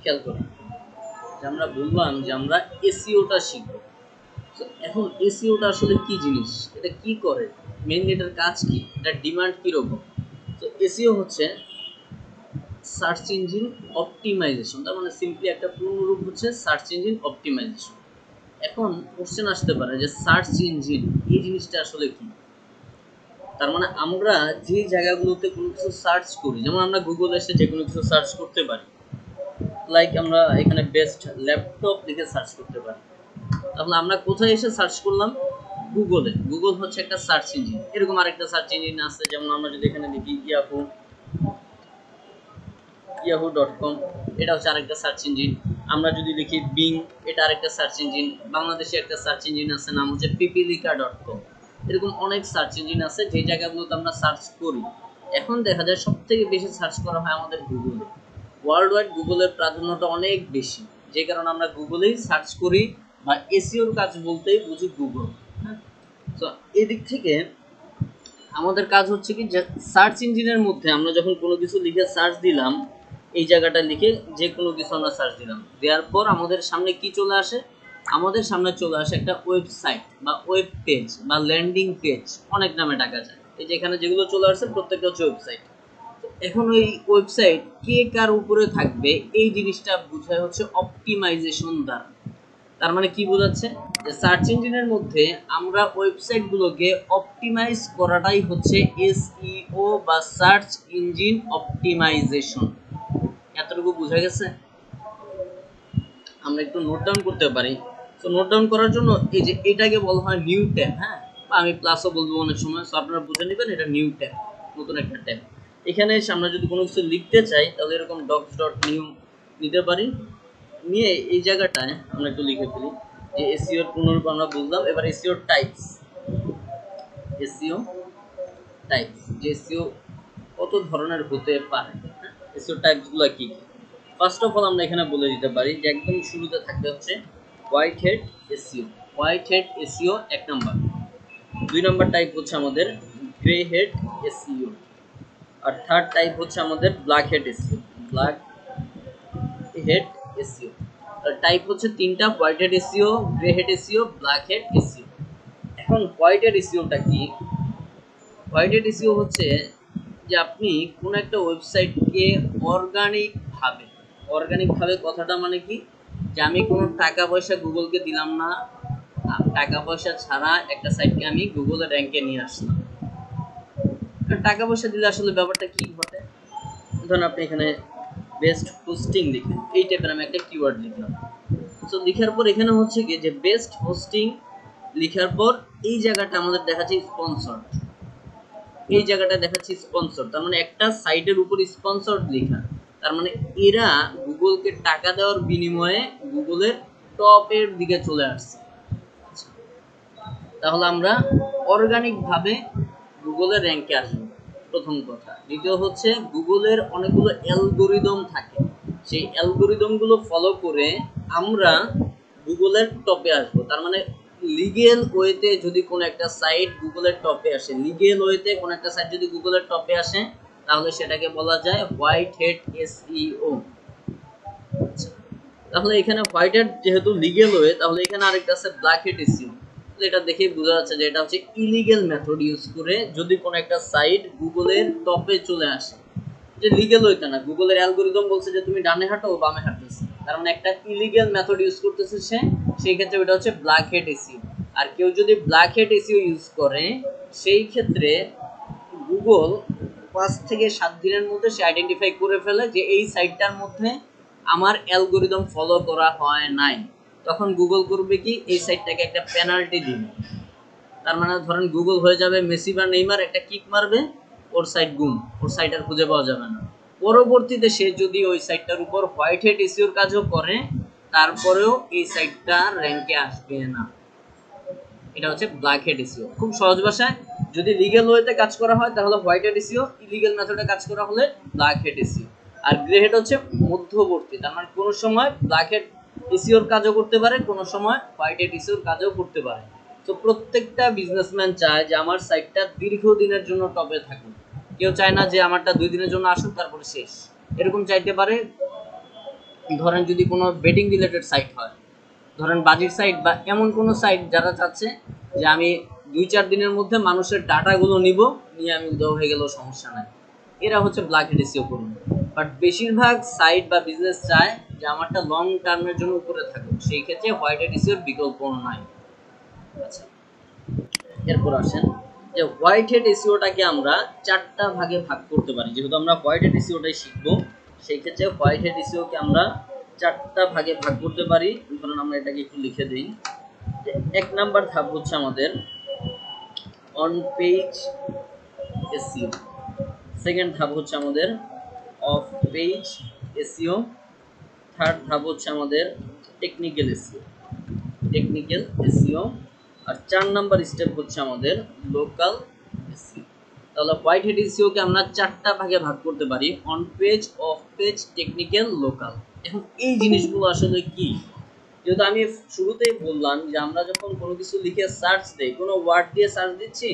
খেয়াল করি যে আমরা বললাম যে আমরা এসইওটা শিখব। তো এখন এসইওটা আসলে কি জিনিস, এটা কি করে, মেইনলি এটার কাজ কি, এটার ডিমান্ড কীরকম। তো এসইও হচ্ছে সার্চ ইঞ্জিন অপটিমাইজেশন, তার মানে সিম্পলি একটা পূর্ণরূপ হচ্ছে সার্চ ইঞ্জিন অপটিমাইজেশন। এখন কোশ্চেন আসতে পারে যে সার্চ ইঞ্জিন এই জিনিসটা আসলে কি। তার মানে আমরা যে জায়গাগুলোতে কোনো কিছু সার্চ করি, যেমন আমরা গুগলে এসে যে কোনো কিছু সার্চ করতে পারি, লাইক আমরা এখানে বেস্ট ল্যাপটপ লিখে সার্চ করতে পারি। তাহলে আমরা কোথায় এসে সার্চ করলাম? গুগলে। গুগল হচ্ছে একটা সার্চ ইঞ্জিন। এরকম আরেকটা সার্চ ইঞ্জিন আছে, যেমন আমরা যদি এখানে লিখি yahoo.com, এটা হচ্ছে আরেকটা সার্চ ইঞ্জিন। আমরা যদি লিখি বিং, এটা আরেকটা সার্চ ইঞ্জিন। বাংলাদেশে একটা সার্চ ইঞ্জিন আছে, নাম হচ্ছে পিপিলিকা.com। এরকম অনেক সার্চ ইঞ্জিন আছে যে জায়গাগুলোতে আমরা সার্চ করি। এখন দেখা যায় সবথেকে বেশি সার্চ করা হয় আমাদের গুগলে। ওয়ার্ল্ড ওয়াইড গুগলের প্রাধান্যটা অনেক বেশি, যে কারণে আমরা গুগলেই সার্চ করি, বা এসইওর কাজ বলতেই বুঝি গুগল। হ্যাঁ, তো এই দিক থেকে আমাদের কাজ হচ্ছে কি, যে সার্চ ইঞ্জিনের মধ্যে আমরা যখন কোনো কিছু লিখে সার্চ দিলাম, এই জায়গাটা লিখে যে কোনো কিছু আমরা সার্চ দিলাম, দেওয়ার পর আমাদের সামনে কি চলে আসে? আমাদের সামনে চলে আসে একটা ওয়েবসাইট বা ওয়েব পেজ বা ল্যান্ডিং পেজ, অনেক নামে ডাকা যায়। এই যে এখানে যেগুলো চলে আসছে প্রত্যেকটা হচ্ছে ওয়েবসাইট। এখন ওই ওয়েবসাইট কে কার উপরে থাকবে এই জিনিসটা বোঝায় হচ্ছে অপটিমাইজেশন দ্বারা। তার মানে কি বোঝাচ্ছে? যে সার্চ ইঞ্জিনের মধ্যে আমরা ওয়েবসাইটগুলোকে অপটিমাইজ করাটাই হচ্ছে এসইও বা সার্চ ইঞ্জিন অপটিমাইজেশন। এতটুকু বোঝা গেছে? আমরা একটু নোট ডাউন করতে পারি। তো নোট ডাউন করার জন্য এই যে এটাকে বলা হয় নিউ ট্যাব। হ্যাঁ, বা আমি প্লাসও বলবো অনেক সময়, তো আপনারা বুঝে নেবেন এটা নিউ ট্যাব, নতুন একটা ট্যাব। এখানে এসে আমরা যদি কোনো কিছু লিখতে চাই তাহলে এরকম ডক্স ডট নিউ নিতে পারি, নিয়ে এই জায়গাটায় আমরা একটু লিখে ফেলি যে এসইওর পূর্ণরূপ আমরা বুঝলাম। এবার এসইওর টাইপস, এসইও টাইপস, যে এসইও কত ধরনের হতে পারে, এসইও টাইপসগুলো কি কি। ফার্স্ট অফ অল আমরা এখানে বলে দিতে পারি যে একদম শুরুতে থাকতে হচ্ছে white head SEO. White head SEO এক নাম্বার। 2 নাম্বার টাইপ হচ্ছে আমাদের গ্রে হেড এসইও। আর থার্ড টাইপ হচ্ছে আমাদের black head SEO. Black head SEO type হচ্ছে তিনটা, white head SEO, grey head SEO, black head SEO. এখন হোয়াইট হেড এসইওটা কি? White head SEO হচ্ছে যে আপনি কোনো একটা ওয়েবসাইটকে অর্গানিকভাবে, অর্গানিকভাবে কথাটা মানে কি, যে আমি কোনো টাকা পয়সা গুগলকে দিলাম না, টাকা পয়সা ছাড়া একটা সাইটকে আমি গুগলের র্যাঙ্কে নিয়ে আসলাম। টাকা পয়সা দিলে আসলে ব্যাপারটা কি ঘটে? ধরুন আপনি এখানে বেস্ট হোস্টিং লিখেন, এই টাইপের আমি একটা কিওয়ার্ড লিখলাম। তো লিখার পর এখানে হচ্ছে কি, যে বেস্ট হোস্টিং লিখার পর এই জায়গাটা আমাদের দেখাচ্ছে স্পন্সর, এই জায়গাটা দেখাচ্ছে স্পন্সর। তার মানে একটা সাইটের উপর স্পন্সর লেখা, তার মানে এরা গুগলকে টাকা দেওয়ার বিনিময়ে গুগলের টপের দিকে চলে আসছে। তাহলে আমরা অর্গানিক ভাবে গুগলের র্যাঙ্কে আসবো, প্রথম কথা। দ্বিতীয় হচ্ছে গুগলের অনেকগুলো অ্যালগরিদম থাকে, সেই অ্যালগরিদমগুলো ফলো করে আমরা গুগলের টপে আসবো। তার মানে লিগেল ওয়েতে যদি কোনো একটা সাইট গুগলের টপে আসে, লিগেল ওয়েতে কোনো একটা সাইট যদি গুগলের টপে আসে, তাহলে সেটাকে বলা যায় হোয়াইট হেড এসইও। তাহলে এখানে হোয়াইট হেড যেহেতু লিগেল ওয়ে, তাহলে এখানে আরেকটা আছে ব্ল্যাক হেড এসইও। এটা দেখেই বোঝা যাচ্ছে যে এটা হচ্ছে ইলিগেল মেথড ইউজ করে যদি কোনো একটা সাইট গুগলের টপে চলে আসে, যে লিগেল ওয়েতে না, গুগলের অ্যালগরিদম বলছে যে তুমি ডানে হাঁটো ও বামে হাঁটতেছে, তার মানে একটা ইলিগেল মেথড ইউজ করতেছে সে, সেই ক্ষেত্রে ওটা হচ্ছে ব্ল্যাক হেড এসইও। আর কেউ যদি ব্ল্যাক হেড এসইও ইউজ করে, সেই ক্ষেত্রে গুগল 5 থেকে 7 দিনের মধ্যে সে আইডেন্টিফাই করে ফেলে যে এই সাইটটার মধ্যে আমার অ্যালগরিদম ফলো করা হয় নাই। তখন গুগল করবে কি, এই সাইটটাকে একটা পেনাল্টি দিবে। তার মানে ধরেন গুগল হয়ে যাবে মেসি বা নেইমার, একটা কিক মারবে, ওর সাইট গুম, ওর সাইট আর খুঁজে পাওয়া যাবে না। পরবর্তীতে সে যদি ওই সাইটটার উপর হোয়াইট হেড এসইওর কাজও করে, তারপরেও এই সাইটটা র্যাঙ্কে আসবে না। এটা হচ্ছে ব্ল্যাক হেড এসইও। খুব সহজ ভাষায়, যদি লিগ্যাল ওয়েতে কাজ করা হয় তাহলে হোয়াইট হেড এসইও, ইলিগ্যাল মেথডে কাজ করা হলে ব্ল্যাক হেড এসইও। আর গ্রে হেড হচ্ছে মধ্যবর্তী, তার মানে কোনো সময় ব্ল্যাক হেড এসইওর কাজও করতে পারে, কোনো সময় হোয়াইট হেড এসইওর কাজও করতে পারে। তো প্রত্যেকটা বিজনেসম্যান চায় যে আমার সাইটটা দীর্ঘদিনের জন্য টপে থাকুক। কেউ চায় না যে আমারটা 2 দিনের জন্য আসুক তারপরে শেষ, এরকম চাইতে পারে। ধরেন যদি কোনো বেটিং রিলেটেড সাইট হয়, ধরেন বাজির সাইট বা এমন কোনো সাইট যারা চাচ্ছে যে আমি 2-4 দিনের মধ্যে মানুষের ডাটাগুলো নিব, নিয়ে আমি উধাও হয়ে গেলেও সমস্যা নাই, এরা হচ্ছে ব্ল্যাক হেড এসইও করুন। বাট বেশিরভাগ সাইট বা বিজনেস চায় যে আমারটা লং টার্মের জন্য উপরে থাকুক, সেই ক্ষেত্রে হোয়াইট হেড এসইওর বিকল্প নাই। আচ্ছা, এরপর আসেন যে হোয়াইট হেড এসইওটাকে আমরা 4টা ভাগে ভাগ করতে পারি। যেহেতু আমরা হোয়াইট হেড এসইওটাই শিখবো, সেই ক্ষেত্রে হোয়াইট হেড এসইওকে আমরা 4টা ভাগে ভাগ করতে পারি। ধরুন আমরা এটাকে একটু লিখে দিই। 1 নাম্বার ধাপ হচ্ছে আমাদের অন পেজ এসইও, সেকেন্ড ধাপ হচ্ছে আমাদের অফ পেজ এসইও, থার্ড ধাপ হচ্ছে আমাদের টেকনিক্যাল এসইও, টেকনিক্যাল এসইও, আর 4 নাম্বার স্টেপ হচ্ছে আমাদের লোকাল এসইও। তাহলে হোয়াইট হেড এসইওকে আমরা 4টা ভাগে ভাগ করতে পারি, on page, of page, technical, local. এখন এই জিনিসগুলো আসলে কি? যেহেতু আমি শুরুতেই বললাম যে আমরা যখন কোনো কিছু লিখে সার্চ দেই, কোনো ওয়ার্ড দিয়ে সার্চ দিচ্ছি,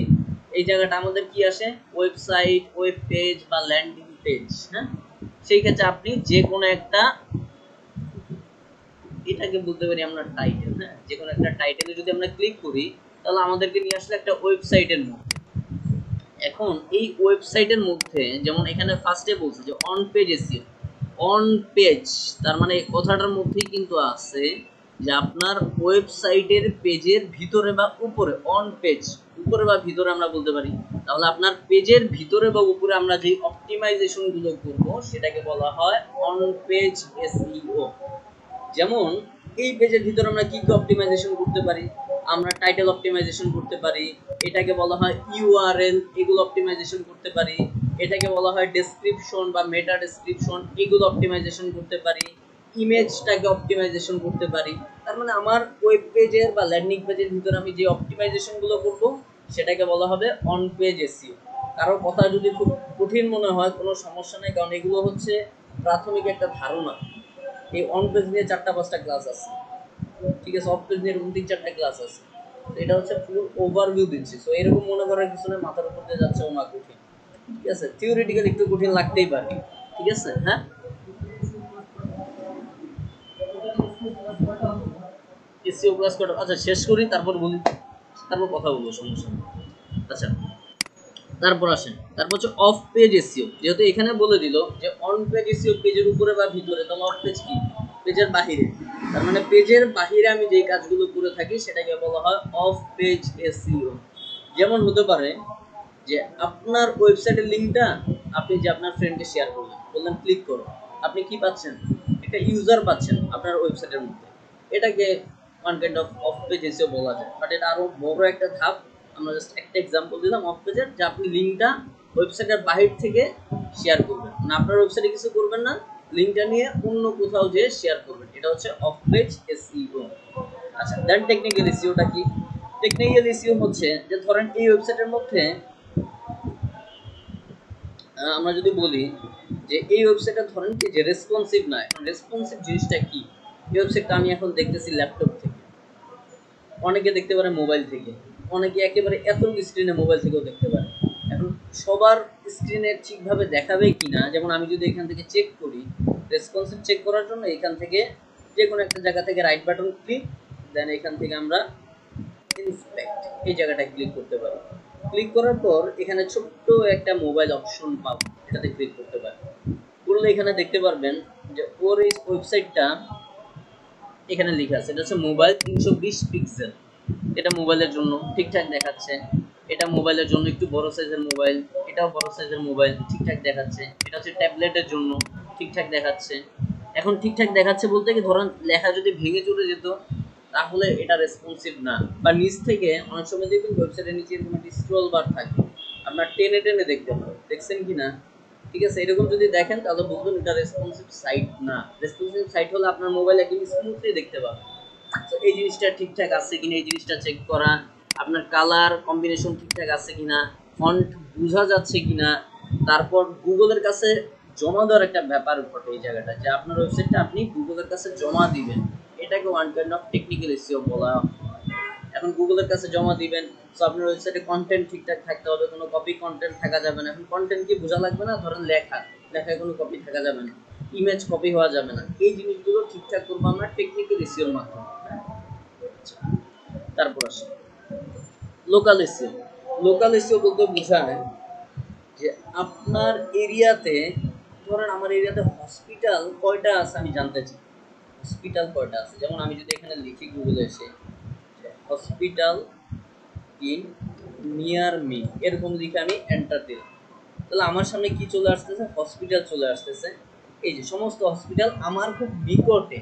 এই জায়গাটা আমাদের কি আসে? ওয়েবসাইট, ওয়েব পেজ বা ল্যান্ডিং পেজ। হ্যাঁ, সেই ক্ষেত্রে আপনি যে কোনো একটা, এটাকে বলতে পারি আমরা টাইটেল। হ্যাঁ, যে কোনো একটা টাইটেলে যদি আমরা ক্লিক করি, তাহলে আমাদেরকে নিয়ে আসলে একটা ওয়েবসাইটের মধ্যে। এখন এই ওয়েবসাইটের মধ্যে যেমন এখানে ফার্স্টে বলছে যে on page SEO, on page তার মানে এই কথাটার মধ্যেই কিন্তু আছে যে আপনার ওয়েবসাইটের পেজের ভিতরে বা উপরে, অন পেজ উপরে বা ভিতরে আমরা বলতে পারি। তাহলে আপনার পেজের ভিতরে বা উপরে আমরা যে অপটিমাইজেশন গুলো করব সেটাকে বলা হয় অন পেজ এসইও। যেমন এই পেজের ভিতরে আমরা কি কি অপটিমাইজেশন করতে পারি? আমরা টাইটেল অপটিমাইজেশন করতে পারি, এটাকে বলা হয় ইউআরএল, এগুলো অপটিমাইজেশন করতে পারি, এটাকে বলা হয় ডেসক্রিপশন বা মেটা ডেসক্রিপশন, এগুলো অপটিমাইজেশন করতে পারি, ইমেজটাকে অপটিমাইজেশন করতে পারি। তার মানে আমার ওয়েব পেজের বা ল্যান্ডিং পেজের ভিতরে আমি যে অপটিমাইজেশন গুলো করব সেটাকে বলা হবে অন পেজ এসইও। কারো কথা যদি খুব কঠিন মনে হয় কোনো সমস্যা নেই, কারণ এগুলো হচ্ছে প্রাথমিক একটা ধারণা। এই অন পেজ নিয়ে 4টা-5টা ক্লাস আছে, ঠিক আছে, অফ পেজ নিয়ে এরকম 3-4টা ক্লাস আছে। তো এটা হচ্ছে ফুল ওভারভিউ দিচ্ছি। সো এরকম মনে করার কিছু না, মাথার উপর দিয়ে যাচ্ছে ও না কঠিন, ঠিক আছে, থিওরিটিক্যাল একটু কঠিন লাগতেই পারে, ঠিক আছে। হ্যাঁ, এসইও ক্লাস করা, আচ্ছা শেষ করি তারপর বলি, তারপর কথা বলবো, সমস্যা নেই। আচ্ছা, তারপর আসেন, তারপর হচ্ছে অফ পেজ এসইও। যেহেতু এখানে বলে দিল যে অন পেজ এসইও পেজের উপরে বা ভিতরে, তাহলে অফ পেজ কি? পেজের বাহিরে। তার মানে পেজের বাহিরে আমি যেই কাজগুলো করে থাকি সেটাকে বলা হয় অফ পেজ এসইও। যেমন হতে পারে যে আপনার ওয়েবসাইটের লিঙ্কটা আপনি যে আপনার ফ্রেন্ডকে শেয়ার করলেন, বললেন ক্লিক করো, আপনি কি পাচ্ছেন? একটা ইউজার পাচ্ছেন আপনার ওয়েবসাইটের মধ্যে। এটাকে one kind of of page SEO বলা যায়। বাট এটা আরো বড় একটা ধাপ। আমরা জাস্ট একটা এক্সাম্পল দিলাম অফ পেজের, যে আপনি লিঙ্কটা ওয়েবসাইটের বাহির থেকে শেয়ার করবেন, মানে আপনার ওয়েবসাইটে কিছু করবেন না, লিঙ্কটা নিয়ে অন্য কোথাও যেয়ে শেয়ার করবেন, এটা হচ্ছে অফ পেজ এসইও। আচ্ছা, দেন টেকনিক্যাল এসইওটা কি? টেকনিক্যাল এসইও হচ্ছে যে ধরেন এই ওয়েবসাইটের মধ্যে আমরা যদি বলি যে এই ওয়েবসাইটটা ধরেন কি যে রেসপন্সিভ না। এখন রেসপন্সিভ জিনিসটা কি? এই ওয়েবসাইটটা আমি এখন দেখতেছি ল্যাপটপ থেকে, অনেকে দেখতে পারে মোবাইল থেকে, অনেকে একেবারে এত স্ক্রিনে মোবাইল থেকেও দেখতে পারে। এখন সবার স্ক্রিনে ঠিকভাবে দেখাবে কিনা, যেমন আমি যদি এখান থেকে চেক করি, রেসপন্সিভ চেক করার জন্য এখান থেকে যে কোনো একটা জায়গা থেকে রাইট বাটন ক্লিক, দেন এখান থেকে আমরা ইন্সপেক্ট এই জায়গাটায় ক্লিক করতে পারি। ক্লিক করার পর এখানে ছোট্ট একটা মোবাইল অপশন পাবো, এটাতে ক্লিক করতে পারি। করলে এখানে দেখতে পারবেন যে ওর এই ওয়েবসাইটটা এখানে লেখা আছে, এটা হচ্ছে মোবাইল 320 পিক্সেল। এটা মোবাইলের জন্য ঠিকঠাক দেখাচ্ছে, এটা মোবাইলের জন্য একটু বড় সাইজের মোবাইল, এটাও বড় সাইজের মোবাইল, ঠিকঠাক দেখাচ্ছে। এটা হচ্ছে ট্যাবলেটের জন্য, ঠিকঠাক দেখাচ্ছে। এখন ঠিকঠাক দেখাচ্ছে বলতে কি, ধরেন লেখা যদি ভেঙে চলে যেত তাহলে এটা রেসপন্সিভ না। বা নিচ থেকে অনেক সময় দেখবেন ওয়েবসাইটের নিচে এরকম একটা স্ক্রল বার থাকে, আপনার টেনে টেনে দেখতে হবে, দেখছেন কি না? ঠিক আছে, এরকম যদি দেখেন তাহলে বুঝবেন এটা রেসপন্সিভ সাইট না। রেসপন্সিভ সাইট হলে আপনার মোবাইল একদম স্মুথলি দেখতে পাবেন। তো এই জিনিসটা ঠিকঠাক আছে কিনা এই জিনিসটা চেক করা, আপনার কালার কম্বিনেশন ঠিকঠাক আছে কিনা, ফন্ট বোঝা যাচ্ছে কিনা, তারপর গুগলের কাছে জমা দেওয়ার একটা ব্যাপার ঘটে এই জায়গাটা, যে আপনার ওয়েবসাইটটা আপনি গুগলের কাছে জমা দিবেন, এটাকে one kind of technical SEO বলা। এখন গুগলের কাছে জমা দিবেন, সো আপনার ওয়েবসাইটে কন্টেন্ট ঠিকঠাক থাকতে হবে, কোনো কপি কন্টেন্ট থাকা যাবে না। এখন কন্টেন্ট কি বোঝা লাগবে না, ধরেন লেখা, লেখায় কোনো কপি থাকা যাবে না। ইমেজ কপি হওয়া যাবে না, এই জিনিসগুলো ঠিকঠাক করবো আমরা টেকনিক্যাল এসইওর মাধ্যমে। তারপর আসি লোকাল এসইও। লোকাল এসইও বলতে বোঝায় যে আপনার এরিয়াতে, ধরেন আমার এরিয়াতে হসপিটাল কয়টা আছে আমি জানতে চাই, হসপিটাল কয়টা আছে। যেমন আমি যদি এখানে লিখি গুগলে এসে হসপিটাল ইন নিয়ার মি, এরকম লিখে আমি এন্টার দিলাম, তাহলে আমার সামনে কি চলে আসতেছে, হসপিটাল চলে আসতেছে। এই যে সমস্ত হসপিটাল আমার খুব নিকটে,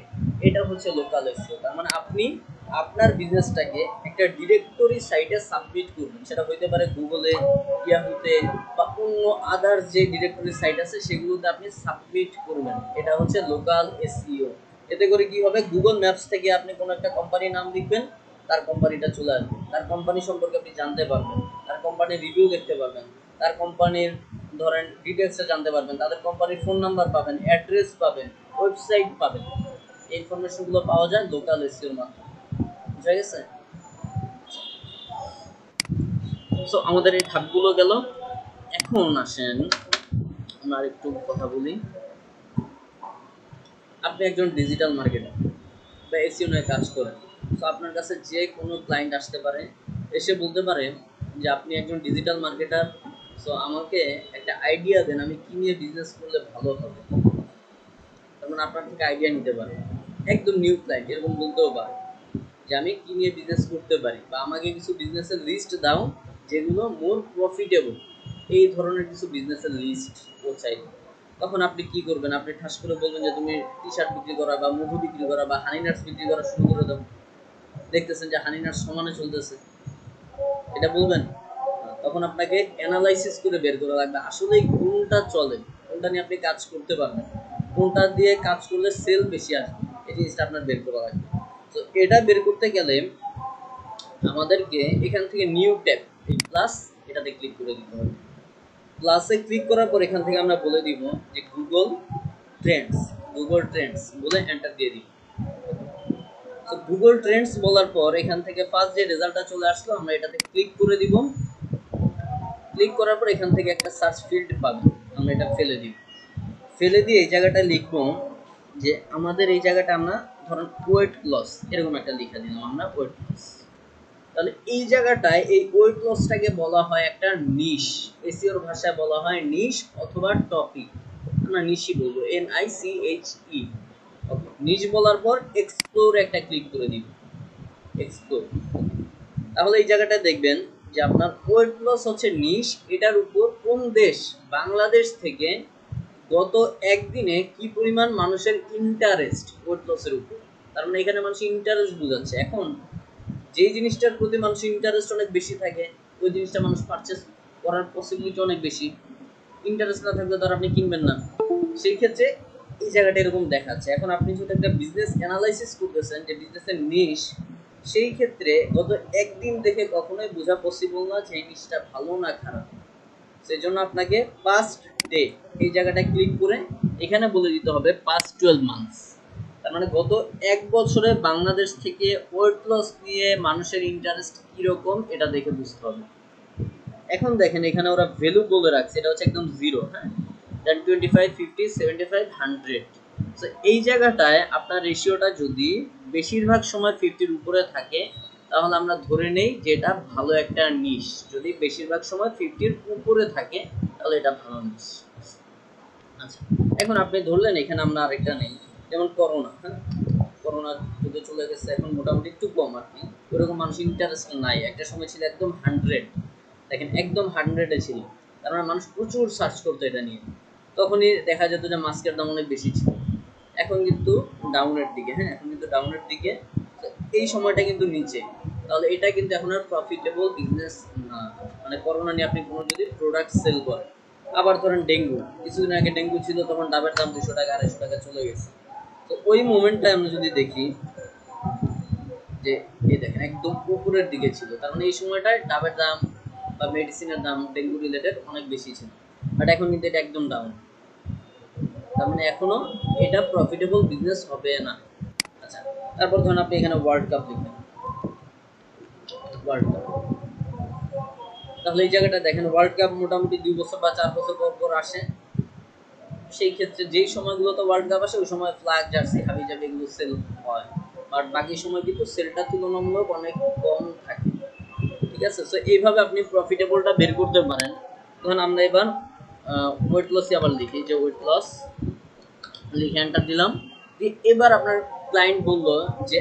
এটা হচ্ছে লোকাল এসইও। তার মানে আপনি আপনার বিজনেসটাকে একটা ডিরেক্টরি সাইটে সাবমিট করবেন, সেটা হইতে পারে গুগলে, ইয়াহুতে, বা অন্য আদার যে ডিরেক্টরি সাইট আছে সেগুলোতে আপনি সাবমিট করবেন, এটা হচ্ছে লোকাল এসইও। এতে করে কি হবে, গুগল ম্যাপস থেকে আপনি কোনো একটা কোম্পানির নাম লিখবেন, তার কোম্পানিটা চলে আসবে, তার কোম্পানি সম্পর্কে আপনি জানতে পারবেন, তার কোম্পানির রিভিউ দেখতে পারবেন, তার কোম্পানির ধরেন ডিটেলসে জানতে পারবেন, তাদের কোম্পানির ফোন নাম্বার পাবেন, অ্যাড্রেস পাবেন, ওয়েবসাইট পাবেন। এই ইনফরমেশনগুলো পাওয়া যায় লোকাল এসইওর মাধ্যমে। বুঝা গেছে? সো আমাদের এই ধাপগুলো গেল। এখন আসেন আমরা আরেকটু কথা বলি। আপনি একজন ডিজিটাল মার্কেটার বা এসইও নিয়ে কাজ করেন, তো আপনার কাছে যে কোনো ক্লায়েন্ট আসতে পারে, এসে বলতে পারে যে আপনি একজন ডিজিটাল মার্কেটার, সো আমাকে একটা আইডিয়া দেন আমি কি নিয়ে বিজনেস করলে ভালো হবে। তার মানে আপনার থেকে আইডিয়া নিতে পারে, একদম নিউ ক্লায়েন্ট এরকম বলতেও পারে যে আমি কি নিয়ে বিজনেস করতে পারি, বা আমাকে কিছু বিজনেসের লিস্ট দাও যেগুলো মোর প্রফিটেবল, এই ধরনের কিছু বিজনেসের লিস্ট ও চাইবে। তখন আপনি কি করবেন, আপনি ঠাস করে বলবেন যে তুমি টি শার্ট বিক্রি করা বা মধু বিক্রি করা বা হানি নাটস বিক্রি করা শুরু করে দাও, দেখতেছেন যে হানি নাটস সমানে চলতেছে, এটা বলবেন। তখন আপনাকে অ্যানালাইসিস করে বের করা লাগবে আসলে কোনটা চলে, কোনটা নিয়ে আপনি কাজ করতে পারবেন, কোনটা দিয়ে কাজ করলে সেল বেশি আসবে, এই জিনিসটা আপনার বের করা লাগবে। তো এটা বের করতে গেলে আমাদেরকে এখান থেকে নিউ ট্যাব, এই প্লাস, এটাতে ক্লিক করে দিতে হবে। প্লাসে ক্লিক করার পর এখান থেকে আমরা বলে দিব যে গুগল ট্রেন্ডস, গুগল ট্রেন্ডস বলে এন্টার দিয়ে দিব। তো গুগল ট্রেন্ডস বলার পর এখান থেকে ফার্স্ট যে রেজাল্টটা চলে আসলো আমরা এটাতে ক্লিক করে দিব। ক্লিক করার পর এখান থেকে একটা সার্চ ফিল্ড পাবেন, আমরা এটা ফেলে দিব। ফেলে দিয়ে এই জায়গাটা লিখবো যে আমাদের এই জায়গাটা আমরা ধরুন ওয়েট লস এরকম একটা লিখে দিলাম আমরা ওয়েট লস। তাহলে এই জায়গাটায় এই ওয়েট লসটাকে বলা হয় একটা নিশ, এসইওর ভাষায় বলা হয় নিশ অথবা টপিক, আমরা নিশই বলবো, NICHE। ওকে, নিশ বলার পর এক্সপ্লোর একটা ক্লিক করে দিব, এক্সপ্লোর। তাহলে এই জায়গাটা দেখবেন যে আপনার ওয়েট লস হচ্ছে নিশ, এটার উপর কোন দেশ, বাংলাদেশ থেকে গত একদিনে কি পরিমাণ মানুষের ইন্টারেস্ট ওয়েট লসের উপর। তার মানে এখানে মানুষ ইন্টারেস্ট বোঝাচ্ছে। এখন যে জিনিসটার প্রতি মানুষের ইন্টারেস্ট অনেক বেশি থাকে ওই জিনিসটা মানুষ পারচেস করার পসিবিলিটি অনেক বেশি। ইন্টারেস্ট না থাকলে ধর আপনি কিনবেন না, সেই ক্ষেত্রে এই জায়গাটা এরকম দেখাচ্ছে। এখন আপনি যদি একটা বিজনেস অ্যানালাইসিস করতেছেন যে বিজনেসের নিশ, সেই ক্ষেত্রে গত একদিন দেখে কখনোই বোঝা পসিবল না যে এই নিশটা ভালো না খারাপ। সেই জন্য আপনাকে পাস্ট ডে এই জায়গাটা ক্লিক করে এখানে বলে দিতে হবে পাস্ট 12 মান্থস। তার মানে গত এক বছরে বাংলাদেশ থেকে ওয়েট লস নিয়ে মানুষের ইন্টারেস্ট কিরকম এটা দেখে বুঝতে হবে। এখন দেখেন এখানে ওরা ভ্যালু বলে রাখছে, এটা হচ্ছে একদম জিরো, হ্যাঁ, দেন 25, 50, 75, 100। তো এই জায়গাটায় আপনার রেশিওটা যদি বেশিরভাগ সময় 50-র উপরে থাকে তাহলে আমরা ধরে নেই যে এটা ভালো একটা নিশ, যদি বেশিরভাগ সময় 50-র উপরে থাকে তাহলে এটা ভালো নিশ। আচ্ছা, এখন আপনি ধরলেন এখানে আমরা আরেকটা নেই, যেমন করোনা, হ্যাঁ, করোনা যুগে চলে গেছে, এখন মোটামুটি একটু কম আর কি, ওরকম মানুষ ইন্টারেস্ট নাই। একটা সময় ছিল একদম 100, দেখেন একদম 100-এ ছিল, তার মানে মানুষ প্রচুর সার্চ করতো এটা নিয়ে। তখনই দেখা যেত যে মাস্কের দাম অনেক বেশি ছিল। এখন কিন্তু ডাউনের দিকে, হ্যাঁ, এখন কিন্তু ডাউনের দিকে, এই সময়টা কিন্তু নিচে। তাহলে এটা কিন্তু এখন আর প্রফিটেবল বিজনেস না, মানে করোনা নিয়ে আপনি কোনো যদি প্রোডাক্ট সেল করেন। আবার ধরেন ডেঙ্গু, কিছুদিন আগে ডেঙ্গু ছিল, তখন ডাবের দাম 200 টাকা 250 টাকা চলে গেছে। তো ওই মোমেন্টটা আমরা যদি দেখি যে এই দেখেন একদম উপরের দিকে ছিল, তার মানে এই সময়টায় ডাবের দাম বা মেডিসিনের দাম ডেঙ্গু রিলেটেড অনেক বেশি ছিল, বাট এখন কিন্তু এটা একদম ডাউন। তার মানে এখনো এটা প্রফিটেবল বিজনেস হবে না। আচ্ছা, তারপর ধরুন আপনি এখানে ওয়ার্ল্ড কাপ লিখবেন, ওয়ার্ল্ড কাপ। তাহলে এই জায়গাটা দেখেন ওয়ার্ল্ড কাপ মোটামুটি 2 বছর বা 4 বছর পর পর আসে। সেই ক্ষেত্রে যেই সময়গুলোতে ওয়ার্ল্ড কাপ আসে ওই সময় ফ্ল্যাগ জার্সি হাবি জাবি এগুলো সেল হয়, বাট বাকি সময় কিন্তু সেলটা তুলনামূলক অনেক কম থাকে। ঠিক আছে, সো এইভাবে আপনি প্রফিটেবলটা বের করতে পারেন। ধরুন আমরা এবার ওয়েট লসই আবার লিখি, যে ওয়েট লস লিখে এন্টার দিলাম। এবার আপনার ক্লায়েন্ট বললো যে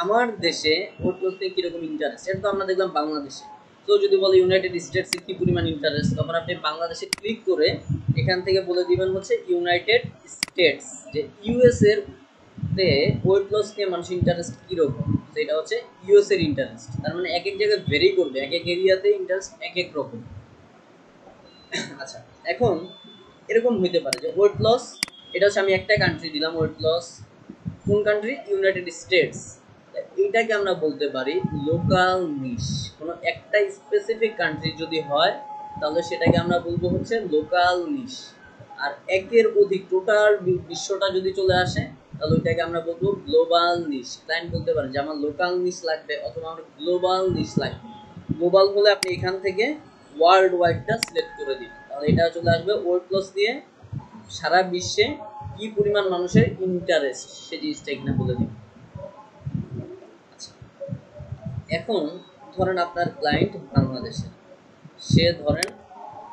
আমার দেশে ওয়েট লস নিয়ে কীরকম ইন্টারেস্ট, এটা তো আমরা দেখলাম বাংলাদেশে। তো যদি বলে ইউনাইটেড স্টেটসে কী পরিমাণ ইন্টারেস্ট, তখন আপনি বাংলাদেশে ক্লিক করে এখান থেকে বলে দিবেন হচ্ছে ইউনাইটেড স্টেটস, যে ইউএসএর তে ওয়েট লস নিয়ে মানুষের ইন্টারেস্ট কীরকম, সেটা হচ্ছে ইউএসএর ইন্টারেস্ট। তার মানে এক এক জায়গায় ভেরি করবে, এক এক এরিয়াতে ইন্টারেস্ট এক এক রকম। আচ্ছা, এখন এরকম হইতে পারে যে ওয়েট লস, এটা হচ্ছে আমি একটা কান্ট্রি দিলাম ওয়েট লস, কোন কান্ট্রি, ইউনাইটেড স্টেটস। এইটাকে আমরা বলতে পারি লোকাল নিশ। কোনো একটা স্পেসিফিক কান্ট্রি যদি হয় তাহলে সেটাকে আমরা বলবো হচ্ছে লোকাল নিশ। আর একের অধিক টোটাল বিশ্বটা যদি চলে আসে তাহলে ওইটাকে আমরা বলবো গ্লোবাল নিশ। ক্লায়েন্ট বলতে পারে যে আমার লোকাল নিশ লাগবে অথবা আমার গ্লোবাল নিশ লাগবে। গ্লোবাল হলে আপনি এখান থেকে ওয়ার্ল্ড ওয়াইডটা সিলেক্ট করে দিন, তাহলে এটা চলে আসবে ওয়েট লস দিয়ে সারা বিশ্বে কি পরিমাণ মানুষের ইন্টারেস্ট সেই জিনিসটা এখানে বলে দিন। এখন ধরেন আপনার ক্লায়েন্ট বাংলাদেশে, সে ধরেন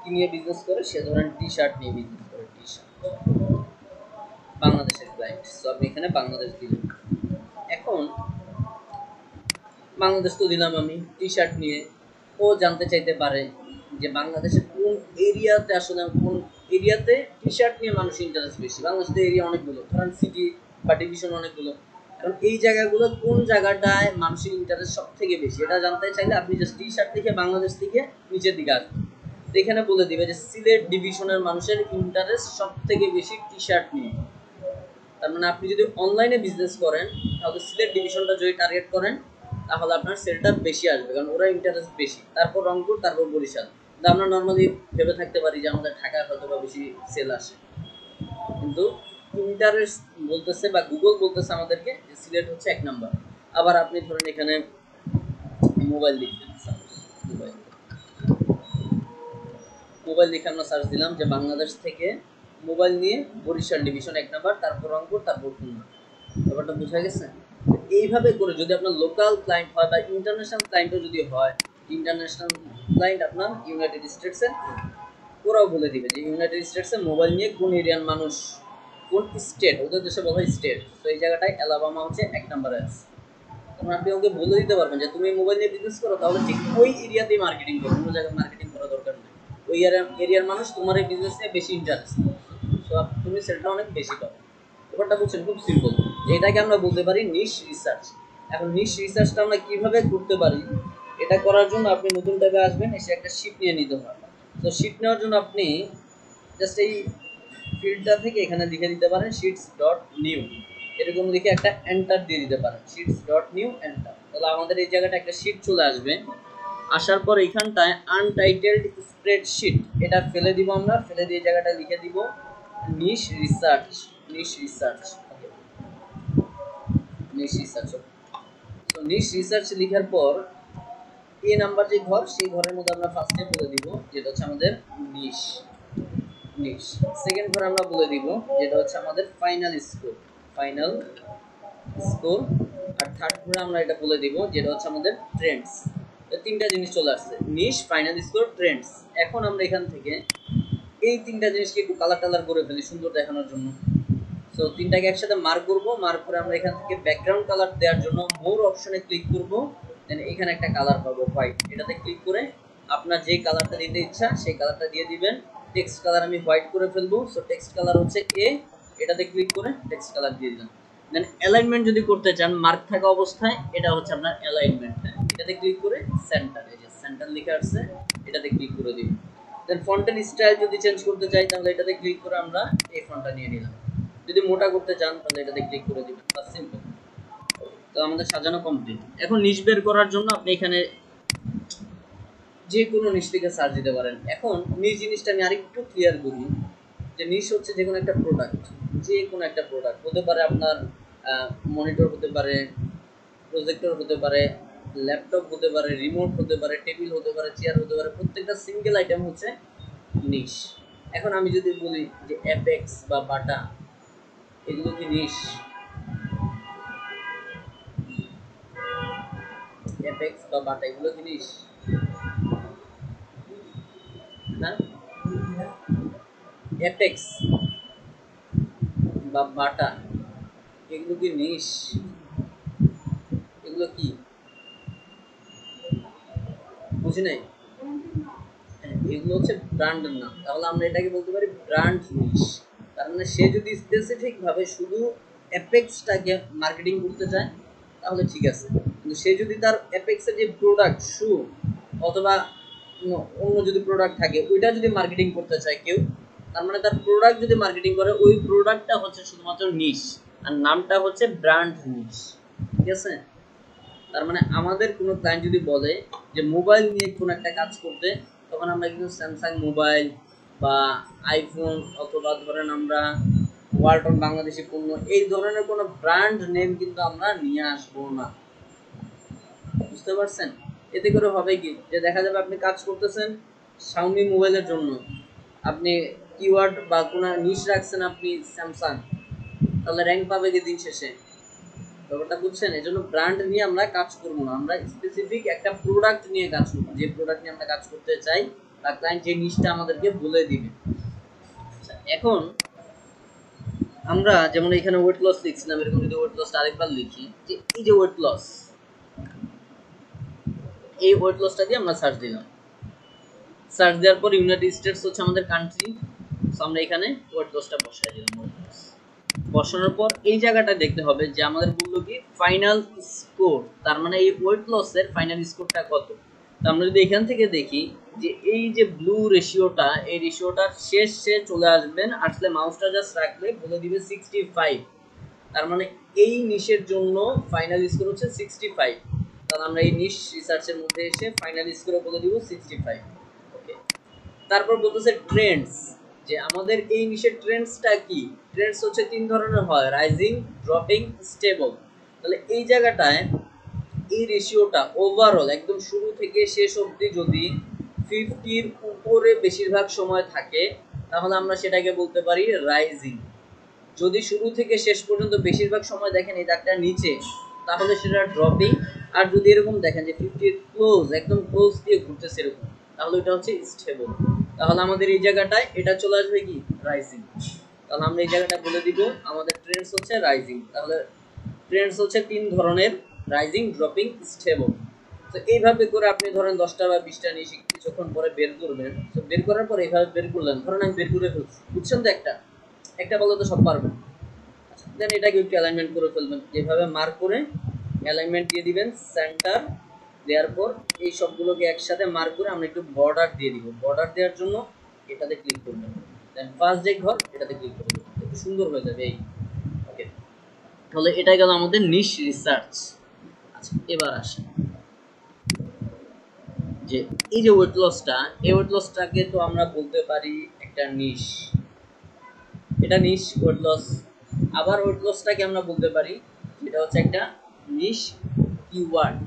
কি নিয়ে বিজনেস করে, সে ধরেন টি শার্ট নিয়ে বিজনেস করে, টি শার্ট, বাংলাদেশের ক্লায়েন্ট। সো আপনি এখানে বাংলাদেশ দিলেন। এখন বাংলাদেশ তো দিলাম আমি, টি শার্ট নিয়ে ও জানতে চাইতে পারে যে বাংলাদেশের কোন এরিয়াতে, আসলে কোন এরিয়াতে টি শার্ট নিয়ে মানুষের ইন্টারেস্ট বেশি। বাংলাদেশের এরিয়া অনেকগুলো, ধরেন সিটি বা ডিভিশন অনেকগুলো, কারণ এই জায়গাগুলো কোন জায়গাটায় মানুষের ইন্টারেস্ট সব থেকে বেশি এটা জানতে চাইলে আপনি জাস্ট টি শার্ট লিখে বাংলাদেশ থেকে নিচের দিকে আসবেন, এখানে বলে দিবে যে সিলেট ডিভিশনের মানুষের ইন্টারেস্ট সব থেকে বেশি টি শার্ট নিয়ে। তার মানে আপনি যদি অনলাইনে বিজনেস করেন তাহলে সিলেট ডিভিশনটা যদি টার্গেট করেন তাহলে আপনার সেলটা বেশি আসবে, কারণ ওরা ইন্টারেস্ট বেশি, তারপর রংপুর, তারপর বরিশাল। কিন্তু আমরা নর্মালি ভেবে থাকতে পারি যে আমাদের ঢাকায় হয়তো বা বেশি সেল আসে, কিন্তু ইন্টারেস্ট বলতেছে বা গুগল বলতেছে আমাদেরকে যে সিলেট হচ্ছে 1 নাম্বার। আবার আপনি ধরেন এখানে মোবাইল লিখবেন, মোবাইল মোবাইল লিখে আমরা সার্চ দিলাম যে বাংলাদেশ থেকে মোবাইল নিয়ে বরিশাল ডিভিশন 1 নাম্বার, তারপর রংপুর, তারপর খুলনা। ব্যাপারটা বোঝা গেছে? এইভাবে করে যদি আপনার লোকাল ক্লায়েন্ট হয় বা ইন্টারন্যাশনাল ক্লায়েন্টও যদি হয়, ইন্টারন্যাশনাল ক্লায়েন্ট আপনার ইউনাইটেড স্টেটসের, ওরাও বলে দিবে যে ইউনাইটেড স্টেটসে মোবাইল নিয়ে কোন এরিয়ার মানুষ, কোন স্টেট, ওদের দেশে বলা হয় স্টেট, তো এই জায়গাটায় অ্যালাবামা হচ্ছে 1 নাম্বারে আছে। তখন আপনি ওকে বলে দিতে পারবেন যে তুমি মোবাইল নিয়ে বিজনেস করো, তাহলে ঠিক ওই এরিয়াতেই মার্কেটিং করো, কোনো জায়গায় মার্কেটিং করা দরকার নেই। ওই এরিয়ার মানুষ তোমার এই বিজনেস নিয়ে বেশি ইন্টারেস্ট, তো তুমি সেলটা অনেক বেশি পাবে। ব্যাপারটা বুঝছেন? খুব সিম্পল। এটাকে আমরা বলতে পারি নিশ রিসার্চ। এখন নিশ রিসার্চটা আমরা কিভাবে করতে পারি, এটা করার জন্য আপনি নতুন ট্যাবে আসবেন, এসে একটা শিট নিয়ে নিতে হবে। তো শিট নেওয়ার জন্য আপনি জাস্ট এই ফিল্ডটা থেকে এখানে লিখে দিতে পারেন শিটস ডট নিউ, এরকম লিখে একটা এন্টার দিয়ে দিতে পারেন, শিটস ডট নিউ এন্টার। তাহলে আমাদের এই জায়গাটা একটা শিট চলে আসবে। আসার পর এখানটায় আনটাইটেলড স্প্রেডশিট এটা ফেলে দিব আমরা, ফেলে দিয়ে জায়গাটা লিখে দিব নিশ রিসার্চ, নিশ রিসার্চ, নিশ রিসার্চ। তো নিশ রিসার্চ লেখার পর এ নাম্বার যে ঘর, সেই ঘরের মধ্যে আমরা ফার্স্টে বলে দিব যেটা হচ্ছে আমাদের নিশ, নিশ। সেকেন্ড ঘর আমরা বলে দিব যেটা হচ্ছে আমাদের ফাইনাল স্কোর, ফাইনাল স্কোর। আর থার্ড ঘরে আমরা এটা বলে দিব যেটা হচ্ছে আমাদের ট্রেন্ডস। তিনটা জিনিস চলে আসছে, নিশ, ফাইনাল স্কোর, ট্রেন্ডস। এখন আমরা এখান থেকে এই তিনটা জিনিসকে একটু কালার টালার করে ফেলি সুন্দর দেখানোর জন্য। সো তিনটাকে একসাথে মার্ক করব, মার্ক করে আমরা এখান থেকে ব্যাকগ্রাউন্ড কালার দেওয়ার জন্য মোর অপশনে ক্লিক করব, দেন এখানে একটা কালার পাবো হোয়াইট, এটাতে ক্লিক করে আপনার যে কালারটা দিতে ইচ্ছা সেই কালারটা দিয়ে দিবেন। টেক্সট কালার আমি হোয়াইট করে ফেলবো, সো টেক্সট কালার হচ্ছে এ, এটাতে ক্লিক করে টেক্সট কালার দিয়ে দিলাম। দেন অ্যালাইনমেন্ট যদি করতে চান মার্ক থাকা অবস্থায়, এটা হচ্ছে আপনার অ্যালাইনমেন্ট, এটাতে ক্লিক করে সেন্টার, এই যে সেন্টার লিখে আসছে, এটাতে ক্লিক করে দিন। দেন ফন্টের স্টাইল যদি চেঞ্জ করতে চাই তাহলে এটাতে ক্লিক করে আমরা এই ফন্টটা নিয়ে নিলাম। যদি মোটা করতে চান তাহলে এটাতে ক্লিক করে দিবেন, বাস সিম্পল। তো আমাদের সাজানো কমপ্লিট। এখন নিশ বের করার জন্য আপনি এখানে যে কোনো নিশ থেকে সার্চ দিতে পারেন। এখন নিশ জিনিসটা আমি আরেকটু ক্লিয়ার করি, যে নিশ হচ্ছে যে কোনো একটা প্রোডাক্ট, যে কোনো একটা প্রোডাক্ট হতে পারে, আপনার মনিটর হতে পারে, প্রজেক্টর হতে পারে, ল্যাপটপ হতে পারে, রিমোট হতে পারে, টেবিল হতে পারে, চেয়ার হতে পারে, প্রত্যেকটা সিঙ্গেল আইটেম হচ্ছে নিশ। এখন আমি যদি বলি যে অ্যাপেক্স বা বাটা এগুলো কি নিশ? অ্যাপেক্স বা বাটা এগুলো কি নিশ না? অ্যাপেক্স বা বাটা এগুলো কি নিশ? এগুলো কি বুঝি নাই? এগুলো হচ্ছে ব্র্যান্ডের নাম, তাহলে আমরা এটাকে বলতে পারি ব্র্যান্ড নিশ। তার মানে সে যদি স্পেসিফিক ভাবে শুধু অ্যাপেক্সটাকে মার্কেটিং করতে চায় তাহলে ঠিক আছে, কিন্তু সে যদি তার অ্যাপেক্সের যে প্রোডাক্ট শু অথবা অন্য যদি প্রোডাক্ট থাকে ওইটা যদি মার্কেটিং করতে চায় কেউ, তার মানে তার প্রোডাক্ট যদি মার্কেটিং করে ওই প্রোডাক্টটা হচ্ছে শুধুমাত্র নিশ, আর নামটা হচ্ছে ব্র্যান্ড নিশ। ঠিক আছে? তার মানে আমাদের কোনো ক্লায়েন্ট যদি বলে যে মোবাইল নিয়ে কোনো একটা কাজ করতে, তখন আমরা কিন্তু স্যামসাং মোবাইল বা আইফোন অথবা ধরেন আমরা ওয়ালটন বাংলাদেশি পণ্য এই ধরনের কোনো ব্র্যান্ড নেম কিন্তু আমরা নিয়ে আসবো না। বুঝতে পারছেন? এতে করে হবে কি যে দেখা যাবে আপনি কাজ করতেছেন শাওমি মোবাইলের জন্য, আপনি কিওয়ার্ড বা কোনো নিশ রাখছেন আপনি স্যামসাং, তাহলে র্যাঙ্ক পাবে কি দিন শেষে? ব্যাপারটা বুঝছেন? এই জন্য ব্র্যান্ড নিয়ে আমরা কাজ করবো না, আমরা স্পেসিফিক একটা প্রোডাক্ট নিয়ে কাজ করবো, যে প্রোডাক্ট নিয়ে আমরা কাজ করতে চাই বা ক্লায়েন্ট যে নিশটা আমাদেরকে বলে দিবে। এখন আমরা যেমন এখানে ওয়েট লস লিখছিলাম, এরকম যদি ওয়েট লসটা আরেকবার লিখি যে এই যে ওয়েট লস, এই ওয়েট লসটা দিয়ে আমরা সার্চ দিলাম, সার্চ দেওয়ার পর ইউনাইটেড স্টেটস হচ্ছে আমাদের কান্ট্রি, সো আমরা এখানে ওয়েট লসটা বসাই দিলাম। ওয়েট লস বসানোর পর এই জায়গাটা দেখতে হবে যে আমাদের বললো কি ফাইনাল স্কোর, তার মানে এই ওয়েট লসের ফাইনাল স্কোরটা কত। তো আমরা যদি এখান থেকে দেখি যে এই যে ব্লু রেশিওটা, এই রেশিওটার শেষে চলে আসবেন, আসলে মাউসটা জাস্ট রাখলে বলে দিবে 65, তার মানে এই নিশের জন্য ফাইনাল স্কোর হচ্ছে 65। তাহলে আমরা এই নিশ রিসার্চের মধ্যে এসে ফাইনাল স্কোর বলে দিব 65। ওকে, তারপর বলতেছে ট্রেন্ডস, যে আমাদের এই নিশের ট্রেন্ডসটা কি। ট্রেন্ডস হচ্ছে তিন ধরনের হয়, রাইজিং, ড্রপিং, স্টেবল। তাহলে এই জায়গাটায় এই রেশিওটা ওভারঅল একদম শুরু থেকে শেষ অবধি যদি 50-র উপরে বেশিরভাগ সময় থাকে তাহলে আমরা সেটাকে বলতে পারি রাইজিং। যদি শুরু থেকে শেষ পর্যন্ত বেশিরভাগ সময় দেখেন এই দাগটা নিচে, তাহলে সেটা ড্রপিং। আর যদি এরকম দেখেন যে 50-এর ক্লোজ, একদম ক্লোজ দিয়ে ঘুরতেছে এরকম, তাহলে এটা হচ্ছে স্টেবল। তাহলে আমাদের এই জায়গাটায় এটা চলে আসবে কি রাইজিং। তাহলে আমরা এই জায়গাটা বলে দিব আমাদের ট্রেন্ডস হচ্ছে রাইজিং। তাহলে ট্রেন্ডস হচ্ছে তিন ধরনের, রাইজিং, ড্রপিং, স্টেবল। তো এইভাবে করে আপনি ধরেন 10টা বা 20টা নিয়ে কিছুক্ষণ পরে বের করবেন। তো বের করার পর এইভাবে বের করলেন, ধরেন আমি বের করে ফেলছি, বুঝছেন তো? একটা একটা বলে তো সব পারবেন। দেন এটাকে একটু অ্যালাইনমেন্ট করে ফেলবেন, যেভাবে মার্ক করে অ্যালাইনমেন্ট দিয়ে দিবেন সেন্টার। দেওয়ার পর এই সবগুলোকে একসাথে মার্ক করে আমরা একটু বর্ডার দিয়ে দিব। বর্ডার দেওয়ার জন্য এটাতে ক্লিক করবেন, দেন ফার্স্ট যে ঘর এটাতে ক্লিক করবেন, একটু সুন্দর হয়ে যাবে এই। ওকে, তাহলে এটা গেল আমাদের নিশ রিসার্চ। আচ্ছা, এবার আসেন যে এই যে ওয়েট লসটা, এই ওয়েট লসটাকে তো আমরা বলতে পারি একটা নিশ, এটা নিশ ওয়েট লস। আবার ওয়েট লসটাকে আমরা বলতে পারি এটা হচ্ছে একটা নিশ কিওয়ার্ড,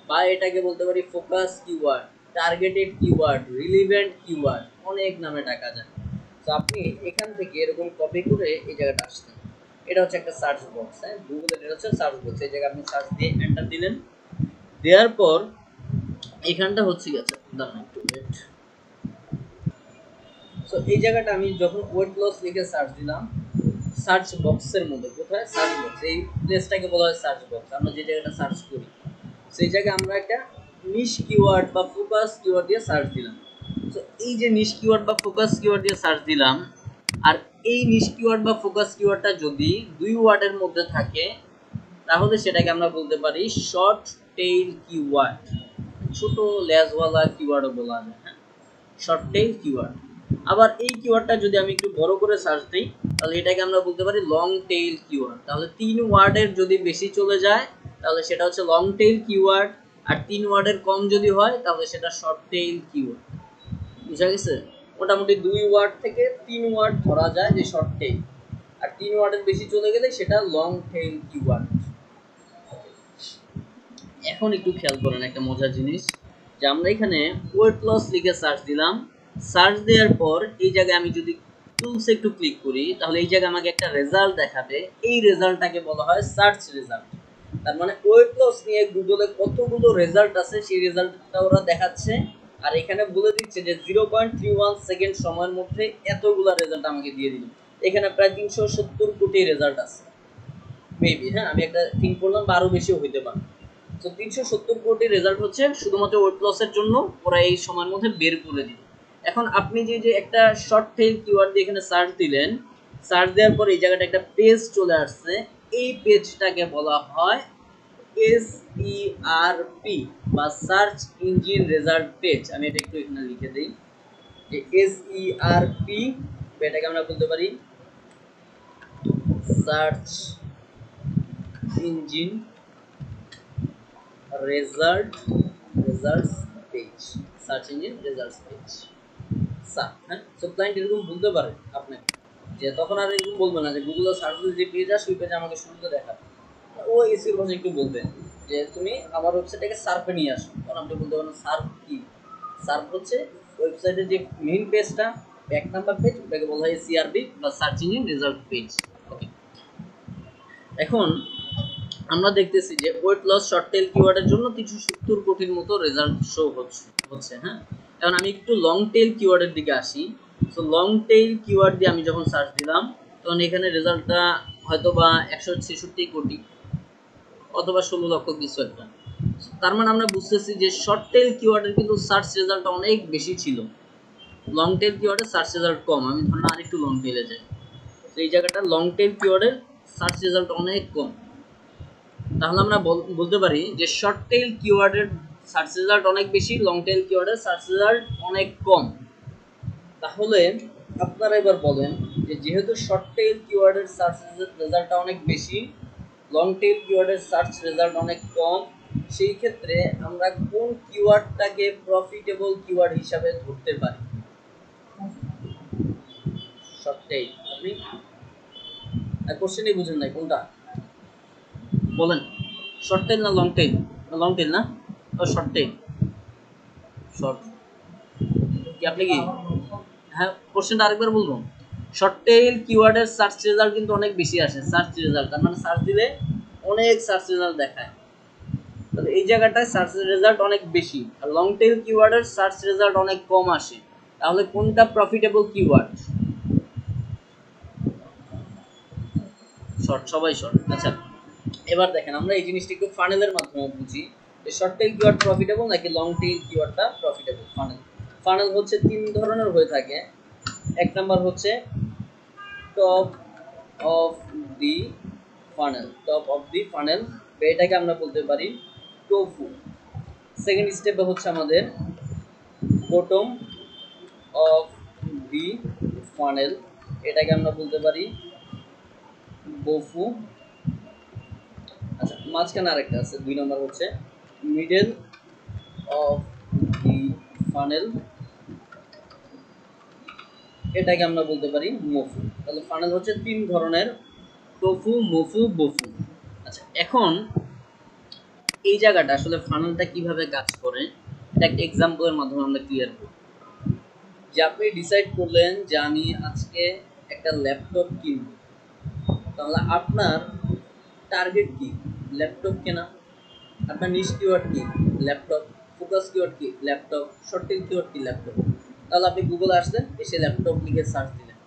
বা এটাকে বলতে পারি focus keyword, targeted keyword, relevant keyword, অনেক নামে ডাকা যায়। তো আপনি এখান থেকে এরকম কপি করে এই জায়গাটা আসছেন, এটা হচ্ছে একটা সার্চ বক্স। হ্যাঁ, গুগলের এটা হচ্ছে সার্চ বক্স। এই জায়গায় আপনি সার্চ দিয়ে এন্টার দিলেন, দেওয়ার পর এখানটা হচ্ছে গেছে, দাঁড়ান একটু ওয়েট। সো এই জায়গাটা আমি যখন ওয়েট লস লিখে সার্চ দিলাম, সার্চ বক্সের মধ্যে, কোথায়? Search box. এই প্লেসটাকে বলা হয় সার্চ বক্স। আমরা যে জায়গাটা সার্চ করি সেই জায়গায় আমরা একটা নিশ কিওয়ার্ড বা ফোকাস কিওয়ার্ড দিয়ে সার্চ দিলাম। তো এই যে নিশ কিওয়ার্ড বা ফোকাস কিওয়ার্ড দিয়ে সার্চ দিলাম, আর এই নিশ কিওয়ার্ড বা ফোকাস কিওয়ার্ডটা যদি 2 ওয়ার্ডের মধ্যে থাকে তাহলে সেটাকে আমরা বলতে পারি শর্ট টেইল কিওয়ার্ড, ছোট লেজওয়ালা কিওয়ার্ডও বলা যায়। হ্যাঁ, শর্ট টেইল কিওয়ার্ড। আবার এই কিওয়ার্ডটা যদি আমি একটু বড় করে সার্চ দিই তাহলে এটাকে আমরা বলতে পারি লং টেইল কিওয়ার্ড। তাহলে 3 ওয়ার্ডের যদি বেশি চলে যায় তাহলে সেটা হচ্ছে লং টেইল কিওয়ার্ড, আর 3 ওয়ার্ডের কম যদি হয় তাহলে সেটা শর্ট টেইল কিওয়ার্ড। বুঝা গেছে? মোটামুটি 2 ওয়ার্ড থেকে 3 ওয়ার্ড ধরা যায় যে শর্ট টেইল, আর 3 ওয়ার্ডের বেশি চলে গেলে সেটা লং টেইল কিওয়ার্ড। এখন একটু খেয়াল করেন একটা মজার জিনিস, যে আমরা এখানে ওয়েট লস লিখে সার্চ দিলাম, সার্চ দেওয়ার পর এই জায়গায় আমি যদি টুলসে একটু ক্লিক করি তাহলে এই জায়গায় আমাকে একটা রেজাল্ট দেখাবে। এই রেজাল্টটাকে বলা হয় সার্চ রেজাল্ট। তার মানে ওয়েট লস নিয়ে গুগলে কতগুলো রেজাল্ট আছে সেই রেজাল্টটা ওরা দেখাচ্ছে, আর এখানে বলে দিচ্ছে যে 0.31 সেকেন্ড সময়ের মধ্যে এতগুলা রেজাল্ট আমাকে দিয়ে দিল। এখানে প্রায় 370 কোটি রেজাল্ট আছে মেবি, হ্যাঁ আমি একটা থিঙ্ক করলাম বা আরো বেশিও হইতে পারে। তো 370 কোটি রেজাল্ট হচ্ছে শুধুমাত্র ওয়েট লসের জন্য ওরা এই সময়ের মধ্যে বের করে দিল। এখন আপনি যে একটা শর্ট টেইল কিওয়ার্ড দিয়ে এখানে সার্চ দিলেন, সার্চ দেওয়ার পর এই জায়গাটা একটা পেজ চলে আসছে, এই পেজটাকে বলা হয় SERP বা সার্চ ইঞ্জিন রেজাল্ট পেজ। আমি এটা একটু এখানে লিখে দিই যে SERP, এটাকে আমরা বলতে পারি search engine results page, search engine results page. হ্যাঁ, সো ক্লায়েন্ট এরকম বলতে পারে আপনাকে, যে তখন আর এরকম বলবে না যে গুগলে সার্চ দিলে যে পেজ আসে ওই পেজে আমাকে শুরুতে দেখাবে। ও এসির ভাষায় একটু বলবে যে তুমি আমার ওয়েবসাইটটাকে সার্ফে নিয়ে আসো, তখন আপনি বলতে পারেন সার্ফ কি। সার্ফ হচ্ছে ওয়েবসাইটের যে মেইন পেজটা, এক নাম্বার পেজ, ওটাকে বলা হয় সিআরপি বা সার্চ ইঞ্জিন রেজাল্ট পেজ। ওকে, এখন আমরা দেখতেছি যে ওয়েট লস শর্ট টেল কিওয়ার্ডের জন্য 370 কোটির মতো রেজাল্ট শো হচ্ছে। হ্যাঁ, এখন আমি একটু লং টেল কিওয়ার্ডের দিকে আসি। সো লং টেল কিওয়ার্ড দিয়ে আমি যখন সার্চ দিলাম তখন এখানে রেজাল্টটা হয়তো বা 166 কোটি অথবা 16 লক্ষ কিছু একটা। তার মানে আমরা বুঝতেছি যে শর্ট টেল কিওয়ার্ডের কিন্তু সার্চ রেজাল্ট অনেক বেশি ছিল, লং টেল কিওয়ার্ডের সার্চ রেজাল্ট কম। আমি ধরুন আর একটু লং টেলে যাই, তো এই জায়গাটা লং টেল কিওয়ার্ডের সার্চ রেজাল্ট অনেক কম। তাহলে আমরা বলতে পারি যে শর্ট টেল কিওয়ার্ডের সার্চ রেজাল্ট অনেক বেশি, লং টেল কিওয়ার্ডের সার্চ রেজাল্ট অনেক কম। তাহলে আপনারা এবার বলেন যে যেহেতু শর্ট টেল কিওয়ার্ডের সার্চ রেজাল্টটা অনেক বেশি, লং টেল কিওয়ার্ডের সার্চ রেজাল্ট অনেক কম, সেই ক্ষেত্রে আমরা কোন কিওয়ার্ডটাকে প্রফিটেবল কিওয়ার্ড হিসাবে ধরতে পারি? Short tail. আপনি কোশ্চেনই বুঝেন নাই, কোনটা বলেন? শর্ট টেল না লং টেল? লং টেল না, ও শর্ট টেল। শর্ট কি আপনি কি, হ্যাঁ কোশ্চেনটা আরেকবার বলবো। শর্ট টেল কিওয়ার্ডের সার্চ রেজাল্ট কিন্তু অনেক বেশি আসে, সার্চ রেজাল্ট তার মানে সার্চ দিলে অনেক সার্চ রেজাল্ট দেখায়, তাহলে এই জায়গাটায় সার্চ রেজাল্ট অনেক বেশি। আর লং টেল কিওয়ার্ডের সার্চ রেজাল্ট অনেক কম আসে, তাহলে কোনটা প্রফিটেবল কিওয়ার্ড? শর্ট, সবাই শর্ট। আচ্ছা, এবার দেখেন আমরা এই জিনিসটা একটু ফানেলের মাধ্যমে বুঝি যে শর্ট টেল কিওয়ার্ড প্রফিটেবল নাকি লং টেল কিওয়ার্ডটা প্রফিটেবল। ফানেল হচ্ছে তিন ধরনের হয়ে থাকে। এক নাম্বার হচ্ছে টপ অফ দি ফানেল, এটাকে আমরা বলতে পারি টোফু। সেকেন্ড স্টেপে হচ্ছে আমাদের বটম অফ দি ফানেল, এটাকে আমরা বলতে পারি বোফু। আচ্ছা, মাঝখানে আরেকটা আছে, 2 নম্বর হচ্ছে মিডল অফ দি ফানেল, এটাকে আমরা বলতে পারি মোফু। তাহলে ফানেল হচ্ছে 3 ধরনের, টোফু, মোফু, বোফু। আচ্ছা, এখন এই জায়গাটা আসলে ফানেলটা কিভাবে কাজ করে এটা একটা এক্সাম্পলের মাধ্যমে আমরা ক্লিয়ার করব। যে আপনি ডিসাইড করলেন যে আমি আজকে একটা ল্যাপটপ কিনব, তাহলে আপনার টার্গেট কি? ল্যাপটপ কেনা। আপনার নিশ কিওয়ার্ড কি? ল্যাপটপ। ফোকাস কিওয়ার্ড কি? ল্যাপটপ। শর্ট টেল কিওয়ার্ড কি? ল্যাপটপ। তাহলে আপনি গুগলে আসলেন, এসে ল্যাপটপ লিখে সার্চ দিলেন,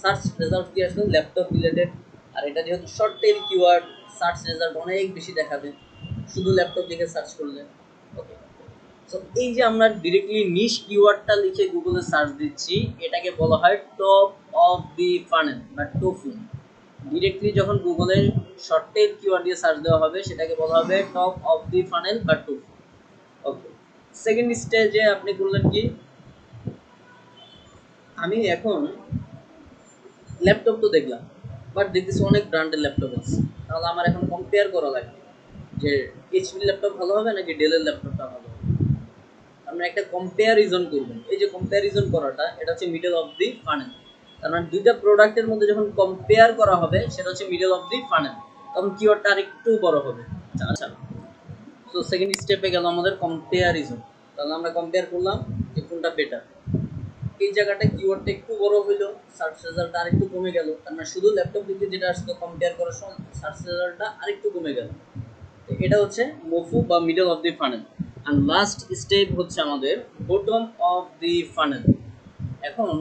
সার্চ রেজাল্ট কি আসলে ল্যাপটপ রিলেটেড। আর এটা যেহেতু short tail keyword, search result অনেক বেশি দেখাবে শুধু ল্যাপটপ লিখে সার্চ করলে। ওকে, সো এই যে আমরা ডিরেক্টলি নিশ কিওয়ার্ডটা লিখে গুগলে সার্চ দিচ্ছি, এটাকে বলা হয় টপ অফ দি ফানেল বা টোফু। ডিরেক্টলি যখন গুগলে শর্ট টেল কিওয়ার্ড দিয়ে সার্চ দেওয়া হবে সেটাকে বলা হবে টপ অফ দি ফানেল বা টোফু। ওকে, সেকেন্ড স্টেজে আপনি করলেন কি, আমি এখন ল্যাপটপ তো দেখলাম, বাট দেখতেছি অনেক ব্র্যান্ডের ল্যাপটপ আছে, তাহলে আমার এখন কম্পেয়ার করা লাগবে যে এইচপি ল্যাপটপ ভালো হবে নাকি ডেলের ল্যাপটপটা ভালো হবে। আমরা একটা কম্পেয়ারিজন করবেন, এই যে কম্পেয়ারিজন করাটা, এটা হচ্ছে মিডল অফ দি ফানেল। তার মানে দুইটা প্রোডাক্টের মধ্যে যখন কম্পেয়ার করা হবে সেটা হচ্ছে মিডল অফ দি ফানেল, তখন কিওয়ার্ডটা আরেকটু বড় হবে। আচ্ছা, তো সেকেন্ড স্টেপে গেল আমাদের কম্পেয়ারিজন। তাহলে আমরা কম্পেয়ার করলাম যে কোনটা বেটার। এই জায়গাটা কিওয়ার্ডটা একটু বড় হইলো, সার্চ রেজাল্টটা আরেকটু কমে গেল, তার মানে শুধু ল্যাপটপ লিখে যেটা আসতো কম্পেয়ার করার সময় সার্চ রেজাল্টটা আরেকটু কমে গেল। এটা হচ্ছে মফু বা মিডল অফ দি ফানেল। আর লাস্ট স্টেপ হচ্ছে আমাদের বটম অফ দি ফানেল। এখন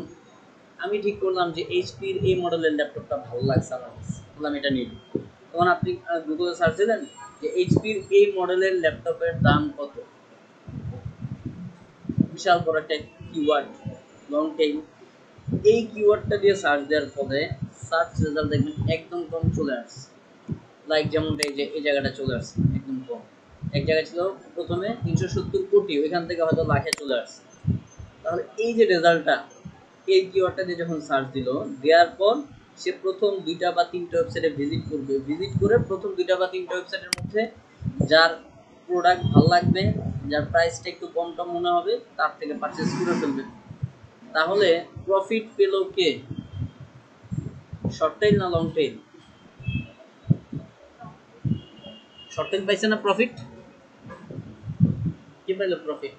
আমি ঠিক করলাম যে এইচপির এই মডেলের ল্যাপটপটা ভালো লাগছে আমার কাছে, বললাম এটা নিব। তখন আপনি গুগলে সার্চ দিলেন যে এইচপির এই মডেলের ল্যাপটপের দাম কত, বিশাল বড় একটা কিওয়ার্ড, লং টেইল। এই কিওয়ার্ডটা দিয়ে সার্চ দেওয়ার ফলে সার্চ রেজাল্ট দেখবেন একদম কম চলে আসছে। লাইক যেমনটা এই যে এই জায়গাটা চলে আসছে একদম কম, এক জায়গায় ছিল প্রথমে 370 কোটি, ওইখান থেকে হয়তো লাখে চলে আসছে। তাহলে এই যে রেজাল্টটা এই কিওয়ার্ডটা দিয়ে যখন সার্চ দিল, দেওয়ার পর সে প্রথম 2টা বা 3টা ওয়েবসাইটে ভিজিট করবে, ভিজিট করে প্রথম 2টা বা 3টা ওয়েবসাইটের মধ্যে যার প্রোডাক্ট ভালো লাগবে, যার প্রাইসটা একটু কম টম মনে হবে, তার থেকে পারচেস করে ফেলবে। তাহলে প্রফিট পেল কে, শর্ট টেইল না লং টেইল? শর্ট টেইল পাইছে না প্রফিট? কি পাইল প্রফিট?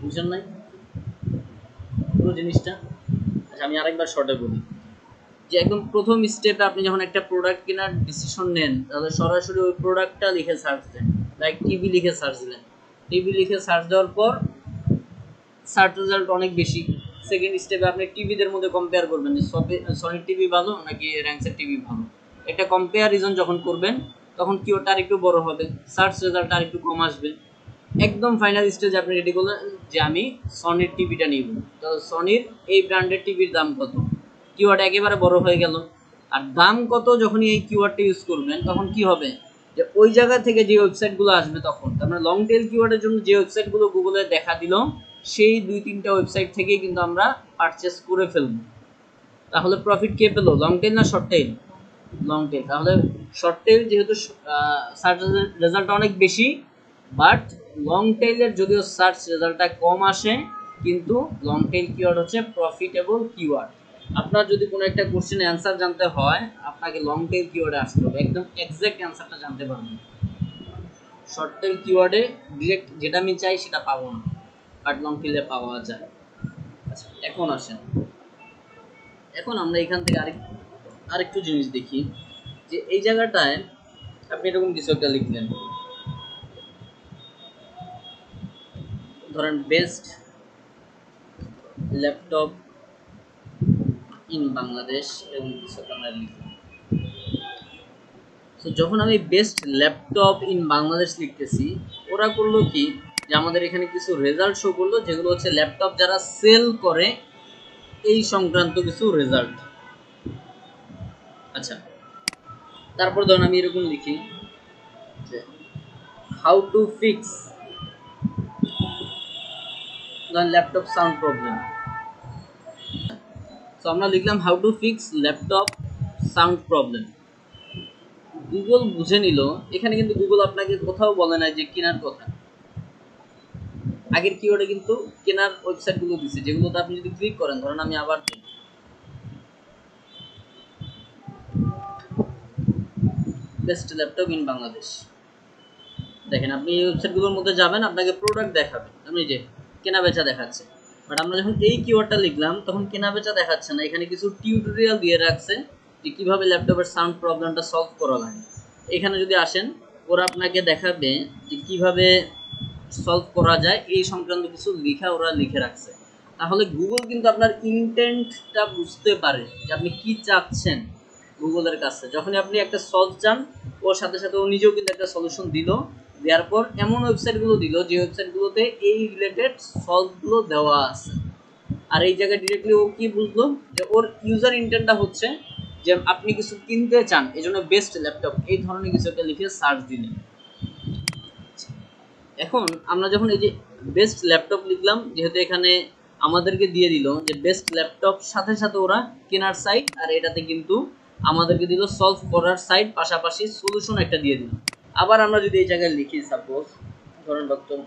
বুঝছেন নাই পুরো জিনিসটা? আচ্ছা আমি আরেকবার শর্টে বলি যে একদম প্রথম স্টেপে আপনি যখন একটা প্রোডাক্ট কেনার ডিসিশন নেন, তাহলে সরাসরি ওই প্রোডাক্টটা লিখে সার্চ দেন। লাইক টিভি লিখে সার্চ দিলেন, টিভি লিখে সার্চ দেওয়ার পর সার্চ রেজাল্ট অনেক বেশি। সেকেন্ড স্টেপে আপনি টিভিদের মধ্যে কম্পেয়ার করবেন যে সনি টিভি ভালো নাকি র্যাংসের টিভি ভালো। একটা কম্পেয়ারিজন যখন করবেন তখন কি ওটা আরেকটু বড় হবে, সার্চ রেজাল্ট আরেকটু কম আসবে। একদম ফাইনাল স্টেজে আপনি রেডি করলেন যে আমি সনির টিভিটা নিব, তো সনির এই ব্র্যান্ডের টিভির দাম কত, কিওয়ার্ড একেবারে বড় হয়ে গেল। আর দাম কত যখনই এই কিওয়ার্ডটা ইউজ করবেন তখন কি হবে, যে ওই জায়গা থেকে যে ওয়েবসাইটগুলো আসবে তখন, তার মানে লং টেল কিওয়ার্ডের জন্য যে ওয়েবসাইটগুলো গুগলে দেখা দিল সেই 2-3টা ওয়েবসাইট থেকেই কিন্তু আমরা পারচেস করে ফেলব। তাহলে প্রফিট কে পেলো, লং টেল না শর্ট টেল? Long tail. তাহলে শর্ট টেল যেহেতু সার্চ রেজাল্ট অনেক বেশি, বাট লং টেইলের যদিও সার্চ রেজাল্টটা কম আসে, কিন্তু লং টেইল কিওয়ার্ড হচ্ছে প্রফিটেবল কিওয়ার্ড। আপনার যদি কোনো একটা কোশ্চেন অ্যান্সার জানতে হয় আপনাকে লং টেইল কিওয়ার্ডে আসতে হবে, একদম এক্সাক্ট অ্যান্সারটা জানতে পারবেন। শর্ট টেইল কিওয়ার্ডে ডিরেক্ট যেটা আমি চাই সেটা পাবো না, বাট লং টেইলে পাওয়া যায়। আচ্ছা এখন আসেন, এখন আমরা এখান থেকে আরেকটু জিনিস দেখি যে এই জায়গাটায় আপনি এরকম কিছু একটা লিখলেন, ধরেন বেস্ট ল্যাপটপ ইন বাংলাদেশ এবং কিছু আমরা লিখলাম। তো যখন আমি বেস্ট ল্যাপটপ ইন বাংলাদেশ লিখতেছি, ওরা করলো কি যে আমাদের এখানে কিছু রেজাল্ট শো করলো, যেগুলো হচ্ছে ল্যাপটপ যারা সেল করে এই সংক্রান্ত কিছু রেজাল্ট। আচ্ছা তারপর ধরুন আমি এরকম লিখি যে how to fix laptop sound problem. তো আমরা লিখলাম how to fix laptop sound problem. Google বুঝে নিল, এখানে কিন্তু গুগল আপনাকে কোথাও বলে নাই যে কেনার কথা, আগের কিওয়ার্ডে কিন্তু কেনার ওয়েবসাইটগুলো দিছে, যেগুলোতে আপনি যদি ক্লিক করেন, ধরেন আমি আবার বেস্ট ল্যাপটপ ইন বাংলাদেশ, দেখেন আপনি এই ওয়েবসাইটগুলোর মধ্যে যাবেন, আপনাকে প্রোডাক্ট দেখাবে, আপনি যে কেনা বেচা দেখাচ্ছে। বাট আমরা যখন এই কিওয়ার্ডটা লিখলাম তখন কেনা বেচা দেখাচ্ছে না, এখানে কিছু টিউটোরিয়াল দিয়ে রাখছে যে কিভাবে ল্যাপটপের সাউন্ড প্রবলেমটা সলভ করা লাগে। এখানে যদি আসেন ওরা আপনাকে দেখাবে যে কিভাবে সলভ করা যায়, এই সংক্রান্ত কিছু লেখা ওরা লিখে রাখছে। তাহলে গুগল কিন্তু আপনার ইন্টেন্টটা বুঝতে পারে যে আপনি কি চাচ্ছেন গুগলের কাছে। যখনই আপনি একটা সলভ চান, ওর সাথে সাথে ও নিজেও কিন্তু একটা সলিউশন দিল, দেওয়ার পর এমন ওয়েবসাইটগুলো দিল যে ওয়েবসাইটগুলোতে এই রিলেটেড সলভগুলো দেওয়া আছে। আর এই জায়গায় ডিরেক্টলি ও কি বুঝলো যে ওর ইউজার ইন্টেন্টটা হচ্ছে যে আপনি কিছু কিনতে চান, এই জন্য বেস্ট ল্যাপটপ এই ধরনের কিছু একটা লিখে সার্চ দিলেন। এখন আমরা যখন এই যে বেস্ট ল্যাপটপ লিখলাম, যেহেতু এখানে আমাদেরকে দিয়ে দিল যে বেস্ট ল্যাপটপ, সাথে সাথে ওরা কেনার সাইট, আর এটাতে কিন্তু আমাদেরকে দিল সলভ করার সাইট, পাশাপাশি সলিউশন একটা দিয়ে দিল। আবার আমরা যদি এই জায়গায় লিখি, সাপোজ ধরেন ডক্টর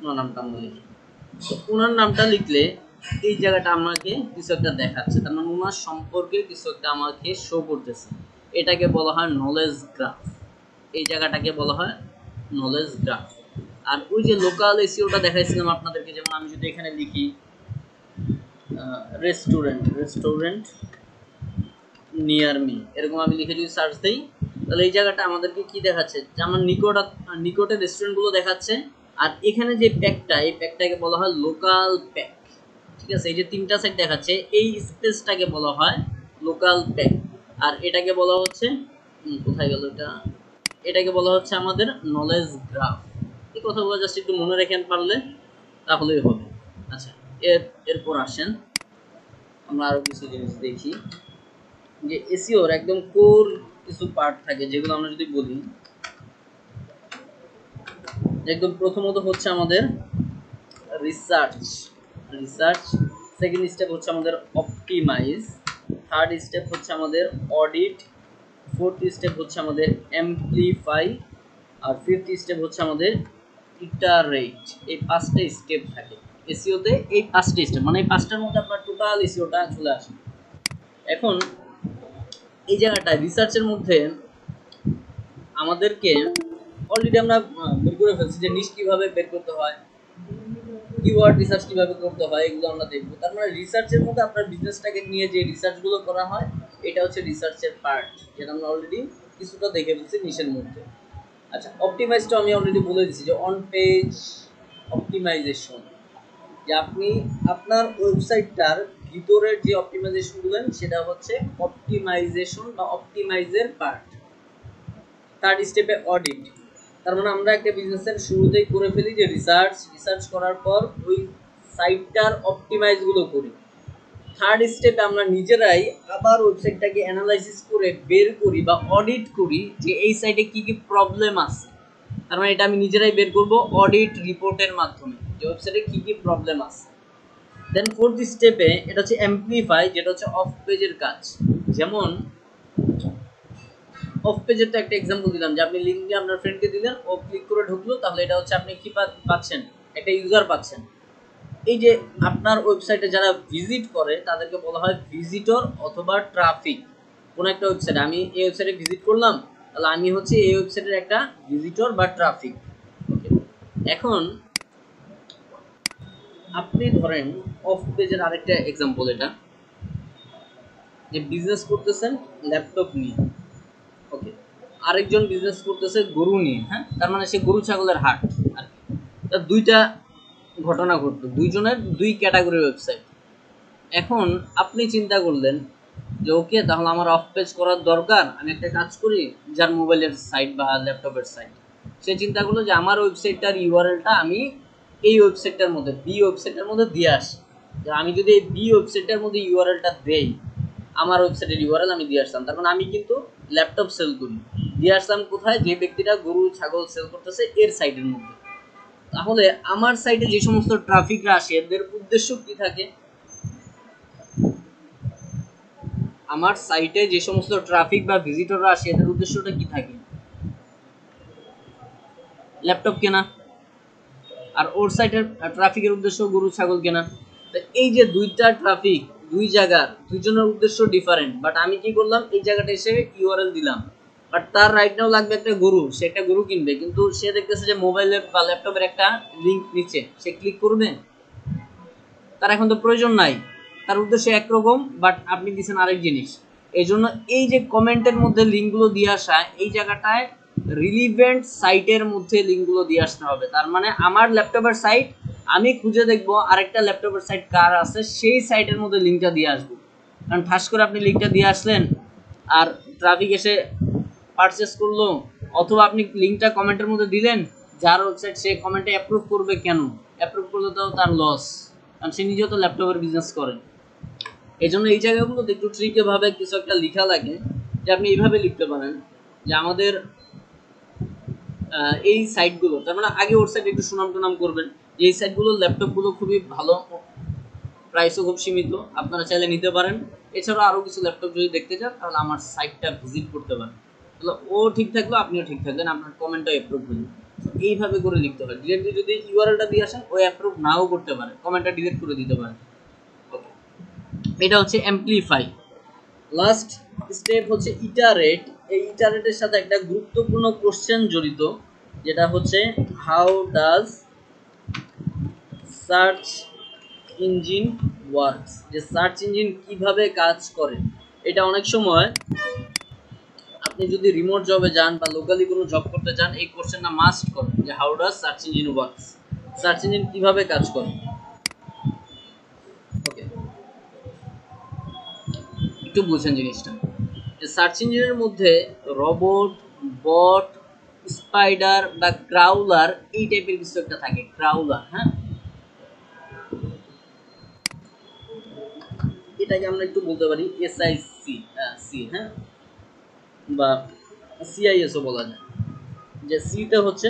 ওনার নামটা আমরা লিখি, তো ওনার নামটা লিখলে এই জায়গাটা আমাকে কিছু একটা দেখাচ্ছে, তার মানে ওনার সম্পর্কে কিছু একটা আমাকে শো করতেছে। এটাকে বলা হয় নলেজ গ্রাফ, এই জায়গাটাকে বলা হয় নলেজ গ্রাফ। আর ওই যে লোকাল এসইওটা দেখাইছিলাম আপনাদেরকে, যেমন আমি যদি এখানে লিখি রেস্টুরেন্ট নিয়ার মি, এরকম আমি লিখে যদি সার্চ দিই, তাহলে এই জায়গাটা আমাদেরকে কি দেখাচ্ছে, যে আমার নিকটে রেস্টুরেন্টগুলো দেখাচ্ছে। আর এখানে যে প্যাকটা, এই প্যাকটাকে বলা হয় লোকাল প্যাক। ঠিক আছে, এই যে তিনটা সাইড দেখাচ্ছে, এই স্পেসটাকে বলা হয় লোকাল প্যাক। আর এটাকে বলা হচ্ছে কোথায় গেল এটা, এটাকে বলা হচ্ছে আমাদের নলেজ গ্রাফ। এই কথাগুলো জাস্ট একটু মনে রাখেন পারলে, তাহলেই হবে। আচ্ছা, এরপর আসেন আমরা আরো কিছু জিনিস দেখি, যে এসইওর একদম কোর কিছু পার্ট থাকে, যেগুলো আমরা যদি বলি, একদম প্রথমত হচ্ছে আমাদের রিসার্চ। সেকেন্ড স্টেপ হচ্ছে আমাদের অপটিমাইজ, থার্ড স্টেপ হচ্ছে আমাদের অডিট, ফোর্থ স্টেপ হচ্ছে আমাদের অ্যাম্প্লিফাই, আর ফিফথ স্টেপ হচ্ছে আমাদের ইটারেট। এই পাঁচটা স্টেপ থাকে এসইওতে, এই পাঁচটা স্টেপ, মানে এই পাঁচটার মধ্যে আপনার টোটাল এসইওটা চলে আসে। এখন এই জায়গাটায় রিসার্চের মধ্যে আমাদেরকে অলরেডি আমরা বের করে ফেলছি যে নিশ কিভাবে বের করতে হয়, কিওয়ার্ড রিসার্চ কিভাবে করতে হয়, এগুলো আমরা দেখবো। তার মানে রিসার্চের মধ্যে আপনার বিজনেসটাকে নিয়ে যে রিসার্চগুলো করা হয়, এটা হচ্ছে রিসার্চের পার্ট, যেটা আমরা অলরেডি কিছুটা দেখে ফেলছি নিশের মধ্যে। আচ্ছা, অপটিমাইজটা আমি অলরেডি বলে দিচ্ছি, যে অন পেজ অপটিমাইজেশন, যে আপনি আপনার ওয়েবসাইটটার ভিতরের যে অপটিমাইজেশন গুলেন, সেটা হচ্ছে অপটিমাইজেশন বা অপটিমাইজের পার্ট। থার্ড স্টেপে অডিট, তার মানে আমরা একটা বিজনেসের শুরুতেই করে ফেলি যে রিসার্চ করার পর ওই সাইটটার অপটিমাইজ গুলো করি। থার্ড স্টেপে আমরা নিজেরাই আবার ওয়েবসাইটটাকে অ্যানালাইসিস করে বের করি বা অডিট করি যে এই সাইটে কি কি প্রবলেম আছে। তার মানে এটা আমি নিজেরাই বের করব অডিট রিপোর্টের মাধ্যমে, যে ওয়েবসাইটে কি কি প্রবলেম আছে। দেন ফোর্থ স্টেপে এটা হচ্ছে অ্যাম্প্লিফাই, যেটা হচ্ছে অফ পেজের কাজ। যেমন অফ পেজেরটা একটা এক্সাম্পল দিলাম, যে আপনি লিঙ্ক দিয়ে আপনার ফ্রেন্ডকে দিলেন, ও ক্লিক করে ঢুকলো, তাহলে এটা হচ্ছে আপনি কি পাচ্ছেন, একটা ইউজার পাচ্ছেন। এই যে আপনার ওয়েবসাইটে যারা ভিজিট করে তাদেরকে বলা হয় ভিজিটর অথবা ট্রাফিক। কোন একটা ওয়েবসাইটে আমি এই ওয়েবসাইটে ভিজিট করলাম, তাহলে আমি হচ্ছে এই ওয়েবসাইটের একটা ভিজিটর বা ট্রাফিক। ওকে, এখন আপনি ধরেন অফ পেজের আরেকটা এক্সাম্পল, এটা যে বিজনেস করতেছেন ল্যাপটপ নিয়ে। ওকে, আরেকজন বিজনেস করতেছে গরু নিয়ে। হ্যাঁ, তার মানে সে গরু ছাগলের হাট আর কি। তা দুইটা ঘটনা ঘটলো, দুইজনের দুই ক্যাটাগরি ওয়েবসাইট। এখন আপনি চিন্তা করলেন যে ওকে, তাহলে আমার অফ পেজ করার দরকার, আমি একটা কাজ করি, যার মোবাইলের সাইট বা ল্যাপটপের সাইট, সে চিন্তা করলো যে আমার ওয়েবসাইটটার ইউআরএলটা আমি এই ওয়েবসাইটটার মধ্যে, বি ওয়েবসাইটের মধ্যে দিয়ে আসি। যে আমি যদি এই বি ওয়েবসাইটটার মধ্যে ইউআরএলটা দেই, আমার ওয়েবসাইটের ইউআরএল আমি দিয়ে আসলাম, তার মানে আমি কিন্তু ল্যাপটপ সেল করি, দিয়ে আসলাম কোথায়, যে ব্যক্তিটা গরু ছাগল সেল করতেছে এর সাইটের মধ্যে। তাহলে আমার সাইটে যে সমস্ত ট্রাফিকরা আসে, এদের উদ্দেশ্য কি থাকে, আমার সাইটে যে সমস্ত ট্রাফিক বা ভিজিটররা আসে, এদের উদ্দেশ্যটা কি থাকে, ল্যাপটপ কেনা। আর ওর সাইটের ট্রাফিকের উদ্দেশ্য গরু ছাগল কেনা। তো এই যে দুইটা ট্রাফিক, দুই জায়গার দুইজনের উদ্দেশ্য ডিফারেন্ট, বাট আমি কি করলাম, এই জায়গাটা এসে ইউআরএল দিলাম, বাট তার রাইট নাও লাগবে একটা গরু, সে একটা গরু কিনবে, কিন্তু সে দেখতেছে যে মোবাইলের বা ল্যাপটপের একটা লিঙ্ক নিচে, সে ক্লিক করবে, তার এখন তো প্রয়োজন নাই, তার উদ্দেশ্য একরকম, বাট আপনি দিচ্ছেন আরেক জিনিস। এই জন্য এই যে কমেন্টের মধ্যে লিঙ্কগুলো দিয়ে আসা, এই জায়গাটায় রিলিভেন্ট সাইটের মধ্যে লিঙ্কগুলো দিয়ে আসতে হবে। তার মানে আমার ল্যাপটপের সাইট আমি খুঁজে দেখবো আরেকটা ল্যাপটপের সাইট কার আছে, সেই সাইটের মধ্যে লিঙ্কটা দিয়ে আসবো। কারণ ঠাস করে আপনি লিঙ্কটা দিয়ে আসলেন আর ট্রাফিক এসে পারচেস করলো, অথবা আপনি লিঙ্কটা কমেন্টের মধ্যে দিলেন, যার ওয়েবসাইট সে কমেন্টে অ্যাপ্রুভ করবে, কেন অ্যাপ্রুভ করলে তো তার লস, কারণ সে নিজেও তো ল্যাপটপের বিজনেস করেন। এই জন্য এই জায়গাগুলোতে একটু ট্রিকে ভাবে কিছু একটা লেখা লাগে, যে আপনি এইভাবে লিখতে পারেন যে আমাদের এই সাইটগুলো, তার মানে আগে ওর সাইট একটু সুনাম টুনাম করবেন, যে এই সাইটগুলোর ল্যাপটপগুলো খুবই ভালো, প্রাইসও খুব সীমিত, আপনারা চাইলে নিতে পারেন। এছাড়াও আরও কিছু ল্যাপটপ যদি দেখতে চান, তাহলে আমার সাইটটা ভিজিট করতে পারেন। তাহলে ও ঠিক থাকলো, আপনিও ঠিক থাকলেন, আপনার কমেন্টটা অ্যাপ্রুভ হলো। এইভাবে করে লিখতে হয়। ডিরেক্টলি যদি ইউআরএলটা দিয়ে আসেন, ও অ্যাপ্রুভ নাও করতে পারে, কমেন্টটা ডিলিট করে দিতে পারে। এটা হচ্ছে অ্যাম্প্লিফাই। লাস্ট স্টেপ হচ্ছে ইটারেট। এই ইটারেটের সাথে একটা গুরুত্বপূর্ণ কোশ্চেন জড়িত, যেটা হচ্ছে how does search engine works, যে সার্চ ইঞ্জিন কিভাবে কাজ করে। এটা অনেক সময় আপনি যদি রিমোট জবে যান বা লোকালি কোনো জব করতে চান, এই কোশ্চেনটা মাস্ট করবেন যে how does search engine works, search engine কিভাবে কাজ করে। ওকে, একটু বুঝেন জিনিসটা। সার্চ ইঞ্জিনের মধ্যে রোবট, বট, স্পাইডার বা ক্রাউলার এই টাইপের কিছু একটা থাকে, ক্রাউলার। হ্যাঁ, এটাকে আমরা একটু বলতে পারি এসআইসি সি, হ্যাঁ, বা সিআইএসও বলা যায়। যে সিটা হচ্ছে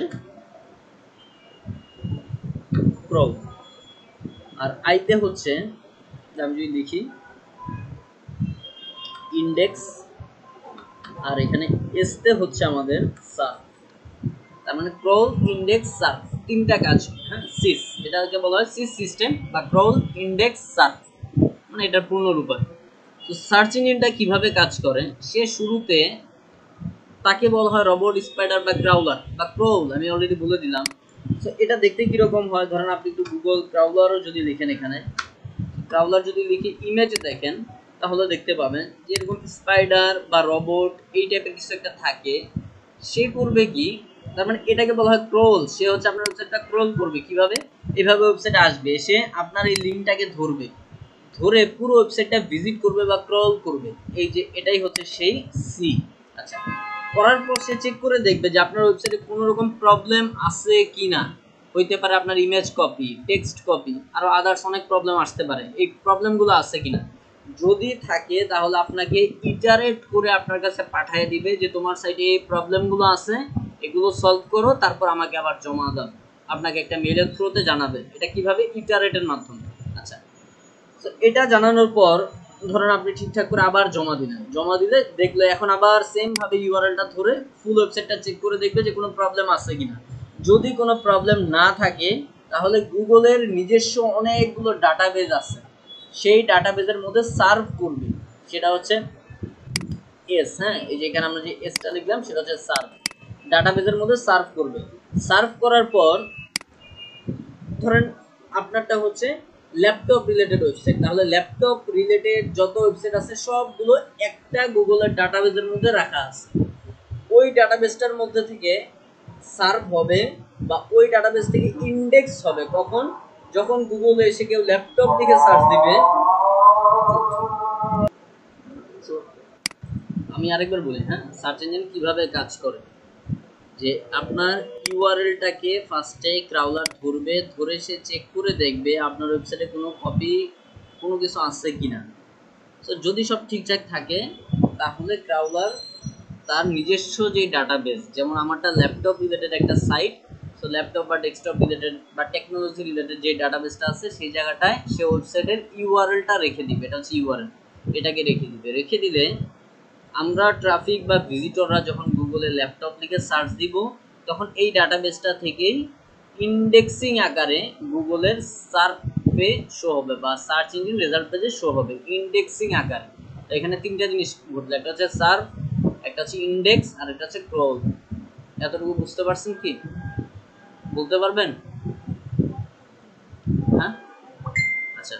ক্রাউল, আর আইতে হচ্ছে, আমি যদি লিখি ইন্ডেক্স, আর এখানে এসতে হচ্ছে আমাদের সার্ফ। তার মানে ক্রাউল, ইন্ডেক্স, সার্ফ, তিনটা কাজ। হ্যাঁ, সিস, এটাকে বলা হয় সিস সিস্টেম বা ক্রাউল, ইন্ডেক্স, সার্ফ, মানে এটার পূর্ণ রূপ। তো সার্চ ইঞ্জিনটা কিভাবে কাজ করে, সে শুরুতে তাকে বলা হয় রোবট, স্পাইডার বা ক্রাউলার বা ক্রাউল, আমি অলরেডি বলে দিলাম। তো এটা দেখতে কিরকম হয়, ধরেন আপনি একটু গুগল ক্রাউলারও যদি লিখেন, এখানে ক্রাউলার যদি লিখে ইমেজে দেখেন, তাহলে দেখতে পাবেন যে এরকম স্পাইডার বা রোবট এই টাইপের কিছু একটা থাকে। সে করবে কি, তার মানে এটাকে বলা হয় ক্রোল। সে হচ্ছে আপনার ওয়েবসাইটটা ক্রোল করবে কিভাবে, এভাবে ওয়েবসাইটে আসবে, এসে আপনার এই লিঙ্কটাকে ধরবে, ধরে পুরো ওয়েবসাইটটা ভিজিট করবে বা ক্রল করবে। এই যে এটাই হচ্ছে সেই সি। আচ্ছা, করার পর সে চেক করে দেখবে যে আপনার ওয়েবসাইটে কোনো রকম প্রবলেম আছে কি না। হইতে পারে আপনার ইমেজ কপি, টেক্সট কপি, আরও আদার্স অনেক প্রবলেম আসতে পারে, এই প্রবলেমগুলো আছে কিনা। যদি থাকে তাহলে আপনাকে ইটারেট করে আপনার কাছে পাঠিয়ে দিবে যে তোমার সাইটে এই প্রবলেমগুলো আছে, এগুলো সলভ করো, তারপর আমাকে আবার জমা দাও। আপনাকে একটা মেলের থ্রুতে জানাবে। এটা কিভাবে, ইটারেটের মাধ্যমে। আচ্ছা, তো এটা জানানোর পর ধরেন আপনি ঠিকঠাক করে আবার জমা দিলেন, জমা দিলে দেখলে এখন আবার সেম ভাবে ইউআরএলটা ধরে ফুল ওয়েবসাইটটা চেক করে দেখবে যে কোনো প্রবলেম আছে কিনা। যদি কোনো প্রবলেম না থাকে তাহলে গুগলের নিজস্ব অনেকগুলো ডাটাবেজ আছে, সেই ডাটাবেজের মধ্যে সার্ভ করবে। সেটা হচ্ছে এস, হ্যাঁ, এই যে এখানে আমরা যে এসটা লিখলাম সেটা হচ্ছে সার্ভ, ডাটাবেজের মধ্যে সার্ভ করবে। সার্ভ করার পর ধরেন আপনারটা হচ্ছে ল্যাপটপ রিলেটেড ওয়েবসাইট, তাহলে ল্যাপটপ রিলেটেড যত ওয়েবসাইট আছে সবগুলো একটা গুগলের ডাটাবেজের মধ্যে রাখা আছে। ওই ডাটাবেসটার মধ্যে থেকে সার্ভ হবে বা ওই ডাটাবেস থেকে ইন্ডেক্স হবে কখন, যখন গুগলে এসে কেউ ল্যাপটপ লিখে সার্চ দিবে। আমি আরেকবার বলি, হ্যাঁ, সার্চ ইঞ্জিন কিভাবে কাজ করে। যে আপনার ইউআরএলটাকে ফার্স্টে ক্রাউলার ধরবে, ধরে সে চেক করে দেখবে আপনার ওয়েবসাইটে কোনো কপি, কোনো কিছু আছে কিনা। তো যদি সব ঠিকঠাক থাকে তাহলে ক্রাউলার তার নিজস্ব যে ডাটাবেস, যেমন আমারটা ল্যাপটপ রিলেটেড একটা সাইট, সো ল্যাপটপ বা ডেস্কটপ রিলেটেড বা টেকনোলজি রিলেটেড যে ডাটাবেসটা আছে সেই জায়গাটায় সে ওয়েবসাইটের ইউআরএলটা রেখে দিবে। এটা হচ্ছে ইউআরএল, এটাকে রেখে দিবে। রেখে দিলে আমরা ট্রাফিক বা ভিজিটররা যখন গুগলে ল্যাপটপ লিখে সার্চ দিব, তখন এই ডাটাবেসটা থেকেই ইন্ডেক্সিং আকারে গুগলের সার্চে শো হবে বা সার্চ ইঞ্জিন রেজাল্ট পেজে শো হবে ইন্ডেক্সিং আকারে। এখানে তিনটা জিনিস ঘটলো, একটা হচ্ছে সার্চ, একটা হচ্ছে ইন্ডেক্স, আর একটা হচ্ছে ক্রল। এতটুকু বুঝতে পারছেন কি, বলতে পারবেন? হ্যাঁ, আচ্ছা,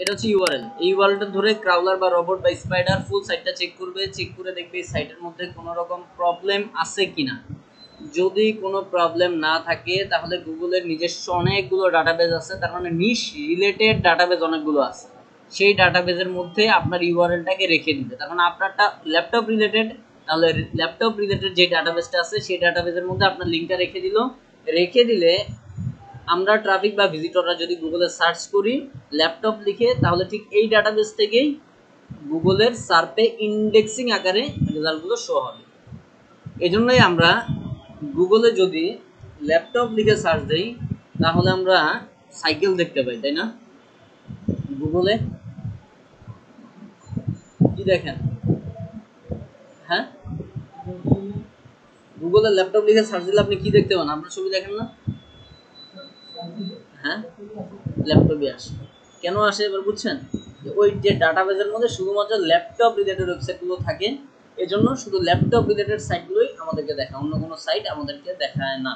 এটা হচ্ছে ইউআরএল। এই ইউআরএলটা ধরে ক্রাউলার বা রোবট বা স্পাইডার ফুল সাইটটা চেক করবে, চেক করে দেখবে এই সাইটের মধ্যে কোনো রকম প্রবলেম আছে কিনা। যদি কোনো প্রবলেম না থাকে তাহলে গুগলের নিজস্ব অনেকগুলো ডাটাবেজ আছে, তার মানে নিশ রিলেটেড ডাটাবেজ অনেকগুলো আছে, সেই ডাটাবেজের মধ্যে আপনার ইউআরএলটাকে রেখে দিবে। তার মানে আপনারটা ল্যাপটপ রিলেটেড, তাহলে ল্যাপটপ রিলেটেড যে ডাটাবেসটা আছে সেই ডাটাবেজের মধ্যে আপনার লিঙ্কটা রেখে দিল। রেখে দিলে আমরা ট্রাফিক বা ভিজিটররা যদি গুগলে সার্চ করি ল্যাপটপ লিখে, তাহলে ঠিক এই ডাটাবেস থেকেই গুগলের সার্চে ইন্ডেক্সিং আকারে রেজাল্টগুলো শো হবে। এজন্যই আমরা গুগলে যদি ল্যাপটপ লিখে সার্চ দেই তাহলে আমরা সাইকেল দেখতে পাই, তাই না? গুগলে কি দেখেন? হ্যাঁ, গুগলে ল্যাপটপ লিখে সার্চ দিলে আপনি কি দেখতে পান? আপনার ছবি দেখেন না? হ্যাঁ, ল্যাপটপে আসে। কেন আসে এবার বুঝছেন? ওই যে ডাটাবেজের মধ্যে শুধুমাত্র ল্যাপটপ রিলেটেড ওয়েবসাইটগুলো থাকে, এজন্য শুধু ল্যাপটপ রিলেটেড সাইটগুলোই আমাদেরকে দেখায়, অন্য কোনো সাইট আমাদেরকে দেখায় না।